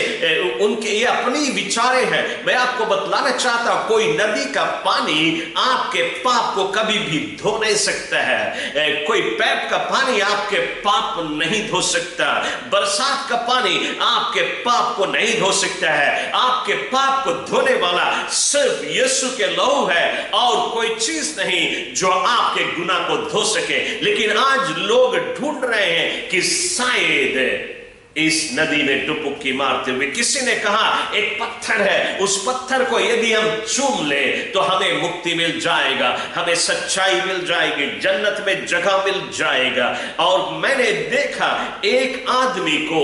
उनके ये अपनी विचारे हैं। मैं आपको बतलाना चाहता हूं, कोई नदी का पानी आपके पाप को कभी भी धो नहीं सकता है। कोई पैप का पानी आपके पाप नहीं धो सकता। बरसात का पानी आपके पाप को नहीं धो सकता है। आपके पाप को धोने वाला सिर्फ यीशु के लहू है और कोई चीज नहीं जो आपके गुनाह को धो सके। लेकिन आज लोग ढूंढ रहे हैं कि शायद इस नदी में डुबकी मारते हुए किसी ने कहा एक पत्थर है, उस पत्थर को यदि हम चूम ले तो हमें मुक्ति मिल जाएगा, हमें सच्चाई मिल जाएगी, जन्नत में जगह मिल जाएगा। और मैंने देखा एक आदमी को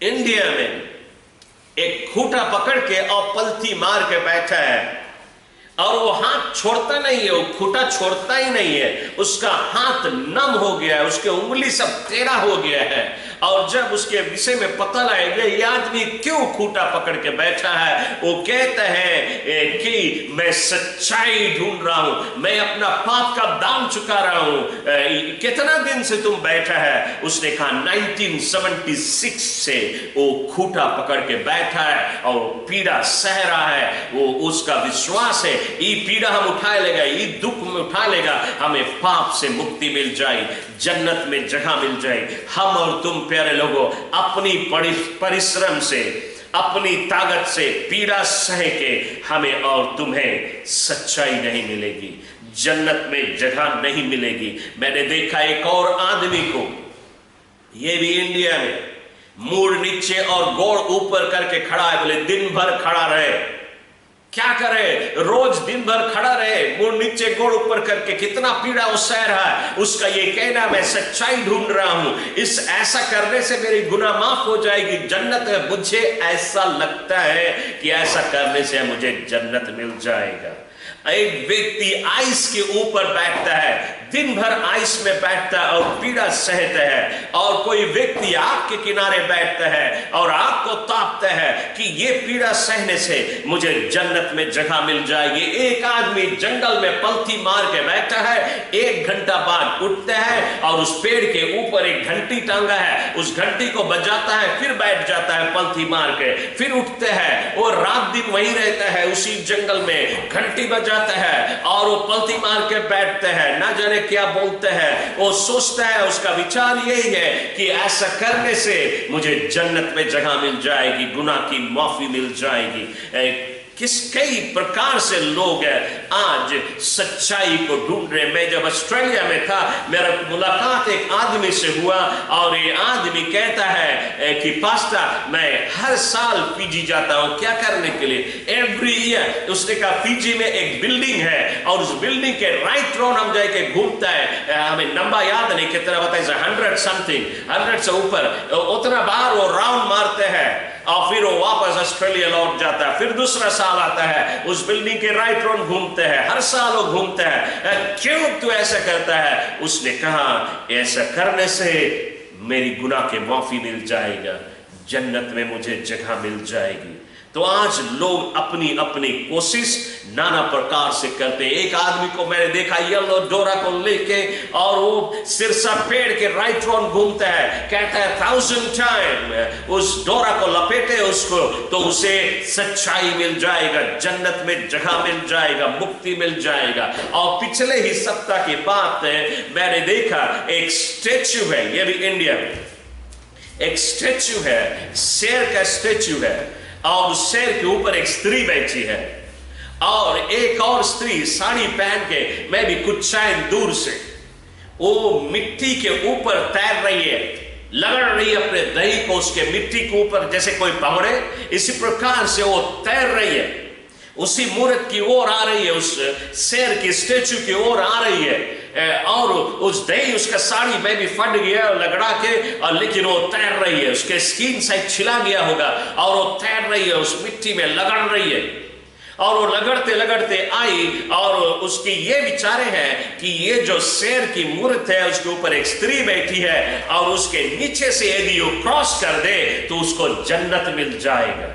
इंडिया में एक खूंटा पकड़ के और पलथी मार के बैठा है और वो हाथ छोड़ता नहीं है, वो खूंटा छोड़ता ही नहीं है। उसका हाथ नम हो गया है, उसके उंगली सब टेढ़ा हो गया है। और जब उसके विषय में पता लगेगा ये आदमी क्यों खूंटा पकड़ के बैठा है, वो कहता है कि मैं सच्चाई ढूंढ रहा हूं, मैं अपना पाप का दाम चुका रहा हूं। कितना दिन से तुम बैठा है? उसने कहा 1976 से वो खूंटा पकड़ के बैठा है और पीड़ा सह रहा है। वो उसका विश्वास है ये पीड़ा हम उठा लेगा, ये दुख में उठा लेगा, हमें पाप से मुक्ति मिल जाए, जन्नत में जगह मिल जाए। हम और तुम प्यारे लोगों अपनी परिश्रम से, अपनी ताकत से पीड़ा सह के हमें और तुम्हें सच्चाई नहीं मिलेगी, जन्नत में जगह नहीं मिलेगी। मैंने देखा एक और आदमी को, ये भी इंडिया में, मुड़ नीचे और गोड़ ऊपर करके खड़ा है। बोले दिन भर खड़ा रहे, क्या करे? रोज दिन भर खड़ा रहे, मुड़ नीचे गोड़ ऊपर करके, कितना पीड़ा वो सह रहा है। उसका ये कहना मैं सच्चाई ढूंढ रहा हूं, इस ऐसा करने से मेरी गुनाह माफ हो जाएगी, जन्नत है। मुझे ऐसा लगता है कि ऐसा करने से मुझे जन्नत मिल जाएगा। एक व्यक्ति आइस के ऊपर बैठता है, दिन भर आइस में बैठता है और पीड़ा सहता है। और कोई व्यक्ति आग के किनारे बैठता है और आग को तापता है कि ये पीड़ा सहने से मुझे जन्नत में जगह मिल जाएगी। एक आदमी जंगल में पलथी मार के बैठा है, 1 घंटा बाद उठता है और उस पेड़ के ऊपर एक घंटी टांगा है, उस घंटी को बजाता है, फिर बैठ जाता है पलथी मार के, फिर उठता है और रात दिन वहीं रहता है उसी जंगल में, घंटी बजाता है और वो पलथी मार के बैठता है। ना जाने क्या बोलते हैं, वो सोचता है, उसका विचार यही है कि ऐसा करने से मुझे जन्नत में जगह मिल जाएगी, गुनाह की माफी मिल जाएगी। कई प्रकार से लोग आज सच्चाई को ढूंढ रहे। मैं जब ऑस्ट्रेलिया में था, मेरा मुलाकात एक आदमी से हुआ और ये आदमी कहता है कि पास्टर मैं हर साल फीजी जाता हूं। क्या करने के लिए? Every year. उसने कहा फीजी में एक बिल्डिंग है और उस बिल्डिंग के राइट राउंड हम जाके घूमता है, हमें नंबर याद नहीं कितना बताया, 100 समथिंग, 100 से ऊपर, उतना बार वो राउंड मारते हैं और फिर वो वापस ऑस्ट्रेलिया लौट जाता है। फिर दूसरा साल आता है, उस बिल्डिंग के राइट राउंड घूमते हैं, हर साल वो घूमते हैं। क्यों तू ऐसा करता है? उसने कहा ऐसा करने से मेरी गुनाह के माफी मिल जाएगा, जन्नत में मुझे जगह मिल जाएगी। तो आज लोग अपनी अपनी कोशिश नाना प्रकार से करते हैं। एक आदमी को मैंने देखा येलो डोरा को लेके और वो सिरसा पेड़ के राइट राउंड घूमता है, कहता है 1000 टाइम उस डोरा को लपेटे उसको तो उसे सच्चाई मिल जाएगा, जन्नत में जगह मिल जाएगा, मुक्ति मिल जाएगा। और पिछले ही सप्ताह की बात है, मैंने देखा एक स्टेच्यू है, ये भी इंडिया में एक स्टेच्यू है, शेर का स्टेच्यू है और उस शेर के ऊपर एक स्त्री बैठी है और एक और स्त्री साड़ी पहन के, मैं भी कुछ शायद दूर से, वो मिट्टी के ऊपर तैर रही है, लगड़ रही है अपने दही को उसके मिट्टी के ऊपर, जैसे कोई पकड़े, इसी प्रकार से वो तैर रही है, उसी मूर्त की ओर आ रही है, उस शेर की स्टेच्यू की ओर आ रही है। और उस दही उसका साड़ी में भी फट गया लगड़ा के, और लेकिन वो तैर रही है, उसके स्किन शायद छिला गया होगा और वो तैर रही है, उस मिट्टी में लगड़ रही है। और वो लगड़ते लगड़ते आई और उसकी ये विचारे हैं कि ये जो शेर की मूर्त है उसके ऊपर एक स्त्री बैठी है और उसके नीचे से यदि वो क्रॉस कर दे तो उसको जन्नत मिल जाएगा।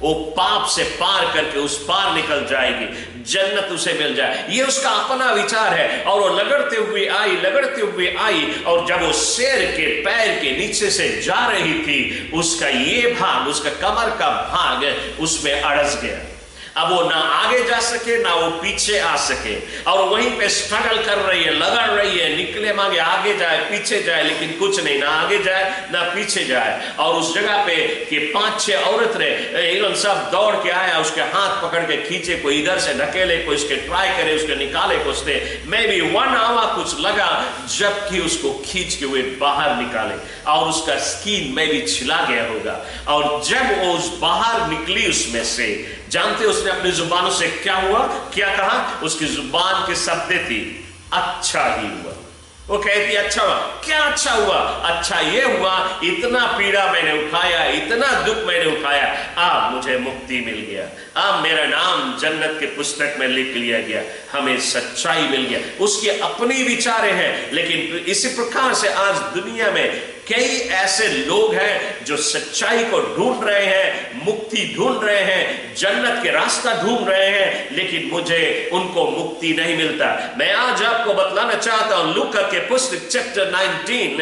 वो पाप से पार करके उस पार निकल जाएगी, जन्नत उसे मिल जाए। ये उसका अपना विचार है। और वो लगड़ते हुए आई और जब वो शेर के पैर के नीचे से जा रही थी, उसका ये भाग, उसका कमर का भाग उसमें अड़स गया। अब वो ना आगे जा सके ना वो पीछे आ सके, और वहीं पे स्ट्रगल कर रही है, लगड़ रही है, निकले मांगे आगे जाए पीछे जाए, लेकिन कुछ नहीं, ना आगे जाए ना पीछे जाए। और उस जगह पे कि 5-6 औरत रहे, सब दौड़ के आया, उसके हाथ पकड़ के खींचे, कोई इधर से ढकेले, कोई उसके ट्राई करे, उसके निकाले, कुछ थे मे बी 1 आवर कुछ लगा, जबकि उसको खींच के वे बाहर निकाले और उसका स्किन में भी छिला गया होगा। और जब वो उस बाहर निकली उसमें से, जानते उसने अपनी जुबानों से क्या हुआ, क्या कहा? उसकी जुबान के शब्द थी अच्छा ही हुआ। वो कहती अच्छा हुआ। क्या अच्छा हुआ? अच्छा ये हुआ, इतना पीड़ा मैंने उठाया, इतना दुख मैंने उठाया, अब मुझे मुक्ति मिल गया, अब मेरा नाम जन्नत के पुस्तक में लिख लिया गया, हमें सच्चाई मिल गया। उसके अपनी विचारे हैं, लेकिन इसी प्रकार से आज दुनिया में कई ऐसे लोग हैं जो सच्चाई को ढूंढ रहे हैं, मुक्ति ढूंढ रहे हैं, जन्नत के रास्ता ढूंढ रहे हैं, लेकिन मुझे उनको मुक्ति नहीं मिलता। मैं आज आपको बतलाना चाहता हूं, लूका के पुस्तक चैप्टर 19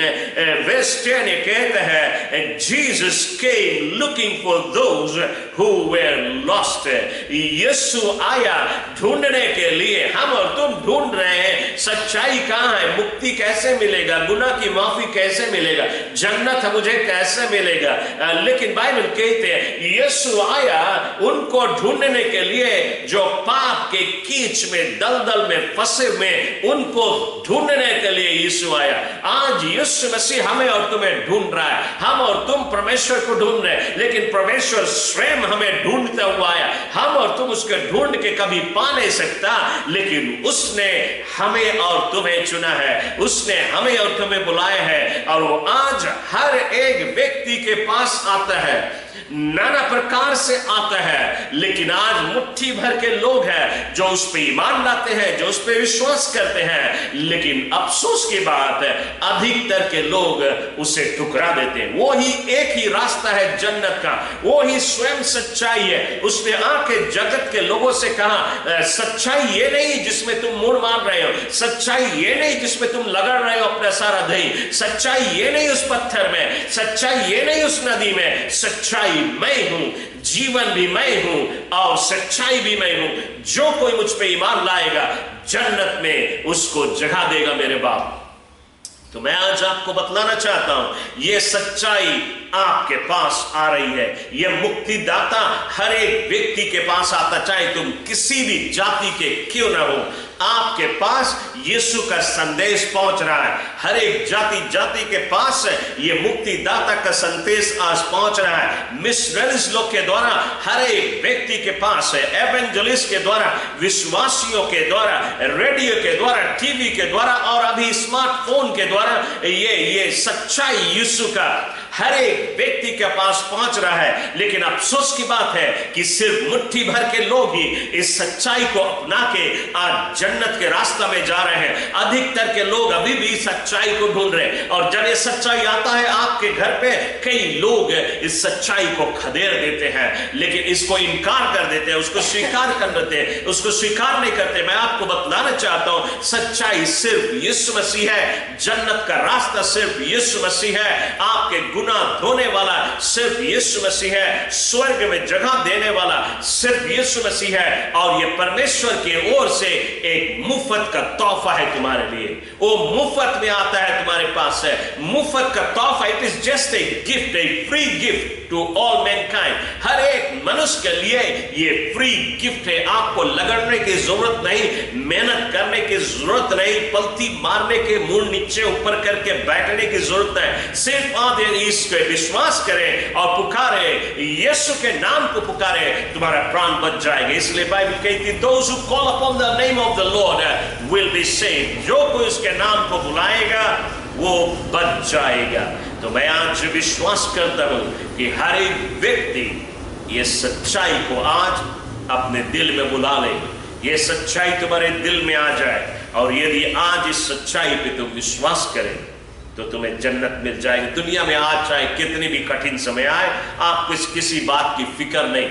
वर्स 10 ये कहता है, Jesus came looking for those who were lost. यीशु आया ढूंढने के लिए, हम और तुम ढूंढ रहे हैं सच्चाई कहां है, मुक्ति कैसे मिलेगा, गुनाह की माफी कैसे मिलेगा, जन्नत मुझे कैसे मिलेगा। लेकिन बाइबल कहते हैं यीशु आया उनको ढूंढने के लिए जो पाप के कीच में, दलदल में फंसे हुए, उनको ढूंढने के लिए यीशु आया। आज यीशु मसीह हमें और तुम्हें ढूंढ रहा है। हम और तुम परमेश्वर को ढूंढ रहे हैं, लेकिन परमेश्वर स्वयं हमें ढूंढता हुआ आया। हम और तुम उसके ढूंढ के कभी पा नहीं सकता, लेकिन उसने हमें और तुम्हें चुना है, उसने हमें और तुम्हें बुलाया है, और वो आज हर एक व्यक्ति के पास आता है, नाना प्रकार से आता है। लेकिन आज मुट्ठी भर के लोग हैं जो उस पे ईमान लाते हैं, जो उस पे विश्वास करते हैं, लेकिन अफसोस की बात है अधिकतर के लोग उसे ठुकरा देते हैं। वो ही एक ही रास्ता है जन्नत का, वो ही स्वयं सच्चाई है। उसने आके जगत के लोगों से कहा सच्चाई ये नहीं जिसमें तुम मुड़ मार रहे हो, सच्चाई ये नहीं जिसमें तुम लगड़ रहे हो अपना सारा दही, सच्चाई ये नहीं उस पत्थर में, सच्चाई ये नहीं उस नदी में, सच्चाई मैं हूं, जीवन भी मैं हूं और सच्चाई भी मैं हूं। जो कोई मुझ पे ईमान लाएगा जन्नत में उसको जगह देगा मेरे बाप। तो मैं आज आपको बतलाना चाहता हूं, यह सच्चाई आपके पास आ रही है। यह मुक्तिदाता हर एक व्यक्ति के पास आता, चाहे तुम किसी भी जाति के क्यों ना हो, आपके पास यीशु का संदेश पहुंच रहा है। हर एक जाति के पास यह मुक्तिदाता का संदेश आज पहुंच रहा है। मिशनरीज लोग के द्वारा हर एक व्यक्ति के पास है, एवेंजलिस्ट के द्वारा, विश्वासियों के द्वारा, रेडियो के द्वारा, टीवी के द्वारा और अभी स्मार्टफोन के द्वारा ये सच्चाई यीशु का हर एक व्यक्ति के पास पहुंच रहा है। लेकिन अफसोस की बात है कि सिर्फ मुट्ठी भर के लोग ही इस सच्चाई को अपना के आज जन्नत के रास्ता में जा रहे हैं। अधिकतर के लोग अभी भी सच्चाई को ढूंढ रहे हैं, और जब ये सच्चाई आता है आपके घर पे, कई लोग इस सच्चाई को खदेड़ देते हैं, लेकिन इसको इनकार कर देते हैं, उसको स्वीकार कर देते हैं, उसको स्वीकार नहीं करते। मैं आपको बतलाना चाहता हूं, सच्चाई सिर्फ यीशु मसीह है, जन्नत का रास्ता सिर्फ यीशु मसीह है, आपके गुनाह धोने वाला सिर्फ यीशु मसीह है, स्वर्ग में जगह देने वाला सिर्फ यीशु मसीह है। और यह परमेश्वर की ओर से एक मुफ्त का तोहफा है तुम्हारे लिए। वो मुफ्त में आता है, तुम्हारे पास है मुफ्त का तोहफा। It is just a gift, a free gift to all mankind. हर एक मनुष्य के लिए ये फ्री गिफ्ट है। आपको लगड़ने की जरूरत नहीं, मेहनत करने की जरूरत नहीं, पलती मारने के, मुंह नीचे ऊपर करके बैठने की जरूरत है। सिर्फ आप इस पे विश्वास करें और पुकारे, यीशु के नाम को पुकारे, तुम्हारा प्राण बच जाएगा। इसलिए बाइबल कहती है, those who call upon the name of the Lord will be saved। जो कोई उसके नाम को बुलाएगा वो बच जाएगा। तो मैं आज विश्वास करता हूं कि हर एक व्यक्ति ये सच्चाई को आज अपने दिल में बुला ले, ये सच्चाई तुम्हारे दिल में आ जाए, और यदि आज इस सच्चाई पे तुम विश्वास करें तो तुम्हें जन्नत मिल जाएगी। दुनिया में आज चाहे कितनी भी कठिन समय आए, आपको किसी बात की फिक्र नहीं,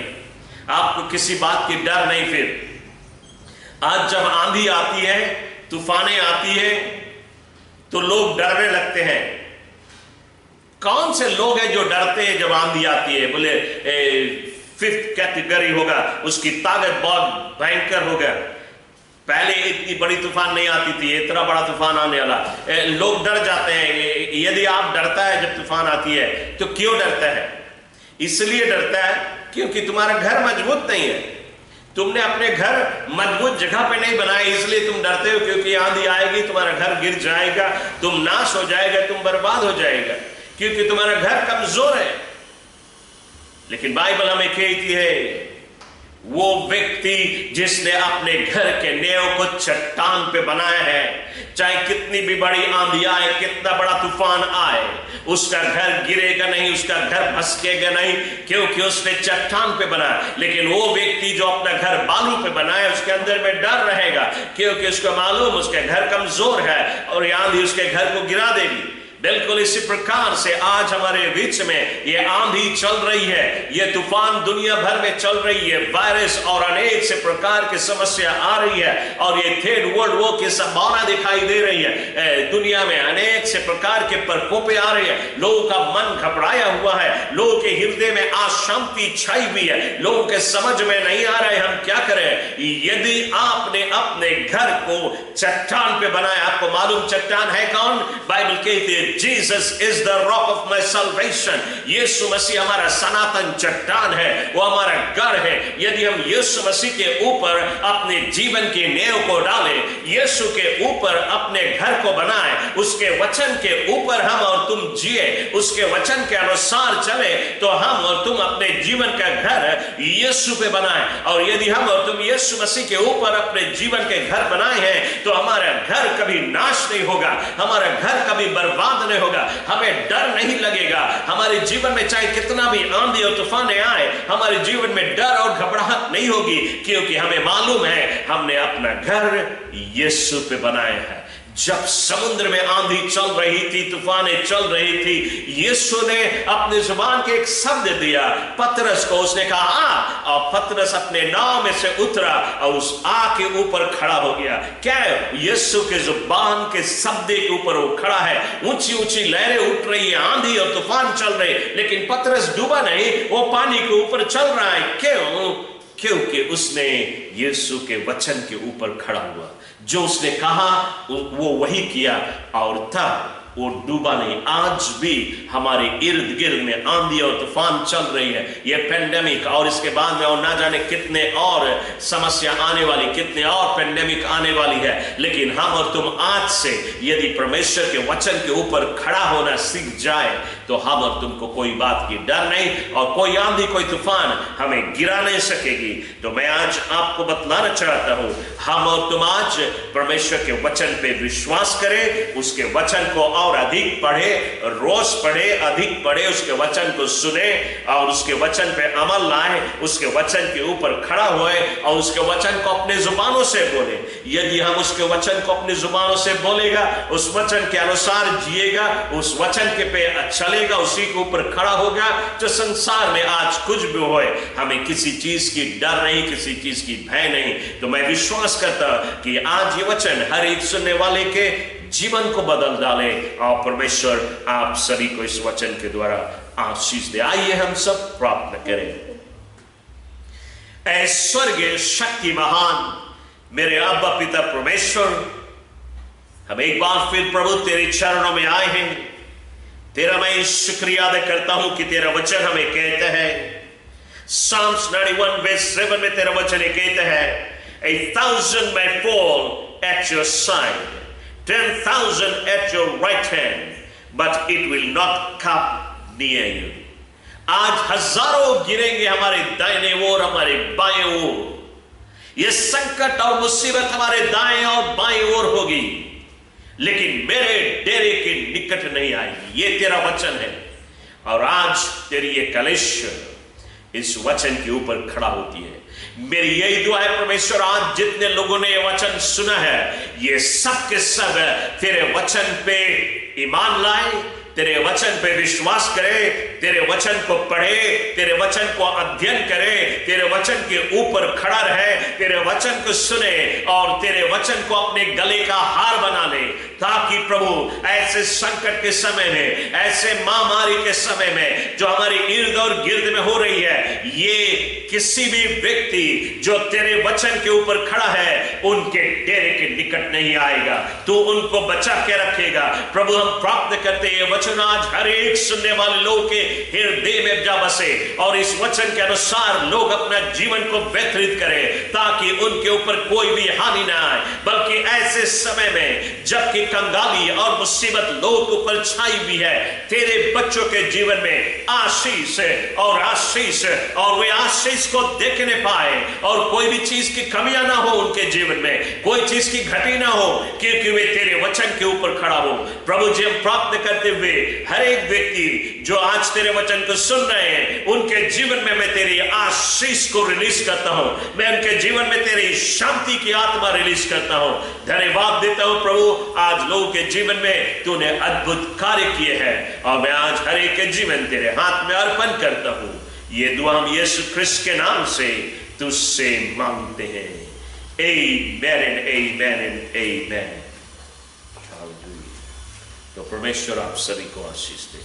आपको किसी बात की डर नहीं। फिर आज जब आंधी आती है, तूफानें आती है, तो लोग डरने लगते हैं। कौन से लोग हैं जो डरते हैं जब आंधी आती है? बोले 5th कैटेगरी होगा, उसकी ताकत बहुत भयंकर होगा। पहले इतनी बड़ी तूफान नहीं आती थी, इतना बड़ा तूफान आने वाला, लोग डर जाते हैं। यदि आप डरता है जब तूफान आती है, तो क्यों डरता है? इसलिए डरता है क्योंकि तुम्हारा घर मजबूत नहीं है, तुमने अपने घर मजबूत जगह पे नहीं बनाए, इसलिए तुम डरते हो। क्योंकि आंधी आएगी, तुम्हारा घर गिर जाएगा, तुम नाश हो जाएगा, तुम बर्बाद हो जाएगा, क्योंकि तुम्हारा घर कमजोर है। लेकिन बाइबल हमें कहती है, वो व्यक्ति जिसने अपने घर के नेव को चट्टान पे बनाया है, चाहे कितनी भी बड़ी आंधी आए, कितना बड़ा तूफान आए, उसका घर गिरेगा नहीं, उसका घर भसकेगा नहीं, क्योंकि उसने चट्टान पे बनाया। लेकिन वो व्यक्ति जो अपना घर बालू पे बनाया, उसके अंदर में डर रहेगा, क्योंकि उसको मालूम उसका घर कमजोर है और ये आंधी उसके घर को गिरा देगी। बिल्कुल इसी प्रकार से आज हमारे बीच में ये आंधी चल रही है, ये तूफान दुनिया भर में चल रही है, वायरस और अनेक से प्रकार की समस्या आ रही है, और ये 3rd वर्ल्ड वॉर की संभावना दिखाई दे रही है। दुनिया में अनेक से प्रकार के प्रकोप आ रही है, लोगों का मन घबराया हुआ है, लोगों के हृदय में अशांति छाई हुई है, लोगों के समझ में नहीं आ रहा है हम क्या करें। यदि आपने अपने घर को चट्टान पे बनाया, आपको मालूम चट्टान है कौन? बाइबल कहती है Jesus is the rock of my salvation। यीशु मसीह हमारा सनातन चट्टान है, वो हमारा घर है। यदि हम यीशु मसीह के ऊपर अपने जीवन की नींव को डालें, यीशु के ऊपर अपने घर को बनाएं, उसके वचन के ऊपर हम और तुम जिए, उसके वचन के अनुसार चले, तो हम और तुम अपने जीवन का घर यीशु पे बनाएं। और यदि हम और तुम यीशु मसीह के ऊपर अपने जीवन के घर बनाए हैं, तो हमारा घर कभी नाश नहीं होगा, हमारा घर कभी बर्बाद नहीं होगा, हमें डर नहीं लगेगा। हमारे जीवन में चाहे कितना भी आंधी और तूफानें आए, हमारे जीवन में डर और घबराहट नहीं होगी, क्योंकि हमें मालूम है हमने अपना घर यीशु पे बनाया है। जब समुद्र में आंधी चल रही थी, तूफानें चल रही थी, यीशु ने अपने जुबान के एक शब्द दिया पतरस को, उसने कहा आ, और पतरस अपने नाव में से उतरा और उस आ के ऊपर खड़ा हो गया। क्या यीशु के जुबान के शब्द के ऊपर वो खड़ा है। ऊंची ऊंची लहरें उठ रही है, आंधी और तूफान चल रहे, लेकिन पतरस डूबा नहीं, वो पानी के ऊपर चल रहा है। क्यों? क्योंकि उसने यीशु के वचन के ऊपर खड़ा हुआ, जो उसने कहा वो वही किया, और तब वो डूबा नहीं। आज भी हमारे इर्द गिर्द में आंधी और तूफान चल रही है, ये पेंडेमिक, और इसके बाद में और ना जाने कितने और समस्या आने वाली, कितने और पेंडेमिक आने वाली है। लेकिन हम और तुम आज से यदि परमेश्वर के वचन के ऊपर खड़ा होना सीख जाए, तो हम और तुमको कोई बात की डर नहीं, और कोई आंधी कोई तूफान हमें गिरा नहीं सकेगी। तो मैं आज आपको बतलाना चाहता हूं, हम और तुम आज परमेश्वर के वचन पे विश्वास करें, उसके वचन को और अधिक पढ़े, रोज पढ़े, अधिक पढ़े, उसके वचन को सुने और उसके वचन पे अमल लाए, उसके वचन के ऊपर खड़ा हुए और उसके वचन को अपने जुबानों से बोले। यदि हम उसके वचन को अपनी जुबानों से बोलेगा, उस वचन के अनुसार जिएगा, उस वचन के पे चलेगा, उसी के ऊपर खड़ा होगा, जो संसार में आज कुछ भी होए, हमें किसी चीज की डर नहीं, किसी चीज की भय नहीं। तो मैं विश्वास करता कि आज ये वचन हर एक सुनने वाले के जीवन को बदल डाले, और परमेश्वर आप सभी को इस वचन के द्वारा आशीष दे। आइए हम सब प्रार्थना करें। ऐ स्वर्गीय शक्ति महान मेरे अब्बा पिता परमेश्वर, हम एक बार फिर प्रभु तेरे चरणों में आए हैं। तेरा मैं शुक्रिया अदा करता हूं कि तेरा वचन हमें कहता है, Psalms 91:7 में तेरा वचन कहता है, 1,000 may fall at your side, 10,000 at your right hand, but it will not come near you। आज हजारों गिरेंगे हमारे दाहिने ओर, हमारे बाएं ओर, ये संकट और मुसीबत हमारे दाएं और बाएं ओर होगी, लेकिन मेरे डेरे के निकट नहीं आएगी। ये तेरा वचन है, और आज तेरी ये कलिसिया इस वचन के ऊपर खड़ा होती है। मेरी यही दुआ है परमेश्वर, आज जितने लोगों ने ये वचन सुना है, ये सब के सब तेरे वचन पे ईमान लाए, तेरे वचन पे विश्वास करे, तेरे वचन को पढ़े, तेरे वचन को अध्ययन करे, तेरे वचन के ऊपर खड़ा रहे, तेरे वचन को सुने और तेरे वचन को अपने गले का हार बना ले, ताकि प्रभु ऐसे संकट के समय में, ऐसे महामारी के समय में जो हमारे इर्द और गिर्द में हो रही है, ये किसी भी व्यक्ति जो तेरे वचन के ऊपर खड़ा है उनके डेरे के निकट नहीं आएगा। तू उनको बचा के रखेगा। प्रभु हम प्राप्त करते हैं वचन आज हर एक सुनने वाले लोग के हृदय में जा बसे और इस वचन के अनुसार लोग अपना जीवन को व्यतीत करें, ताकि उनके ऊपर कोई भी हानि ना आए। बल्कि ऐसे समय में जबकि कंगाली और मुसीबत लोग ऊपर छाई हुई है, तेरे बच्चों के जीवन में आशीष और आशीष और वे आशीष को देखने पाए और कोई भी चीज की कमियां ना हो उनके जीवन में, कोई चीज की घटी ना हो, क्योंकि वे तेरे वचन के ऊपर खड़ा हो। प्रभु जी हम प्राप्त करते हुए हर एक व्यक्ति जो आज तेरे वचन को सुन रहे हैं उनके जीवन में मैं तेरी आशीष को रिलीज करता हूं, मैं उनके जीवन में तेरी शांति की आत्मा रिलीज करता हूं। धन्यवाद देता हूं प्रभु, आज लोगों के जीवन में तूने अद्भुत कार्य किए हैं और मैं आज हर एक के जीवन तेरे हाथ में अर्पण करता हूं। ये दुआ हम यीशु ख्रिस्त के नाम से तुझसे मांगते हैं। Amen and amen and amen। तो परमेश्वर आप सभी को आशीष दे।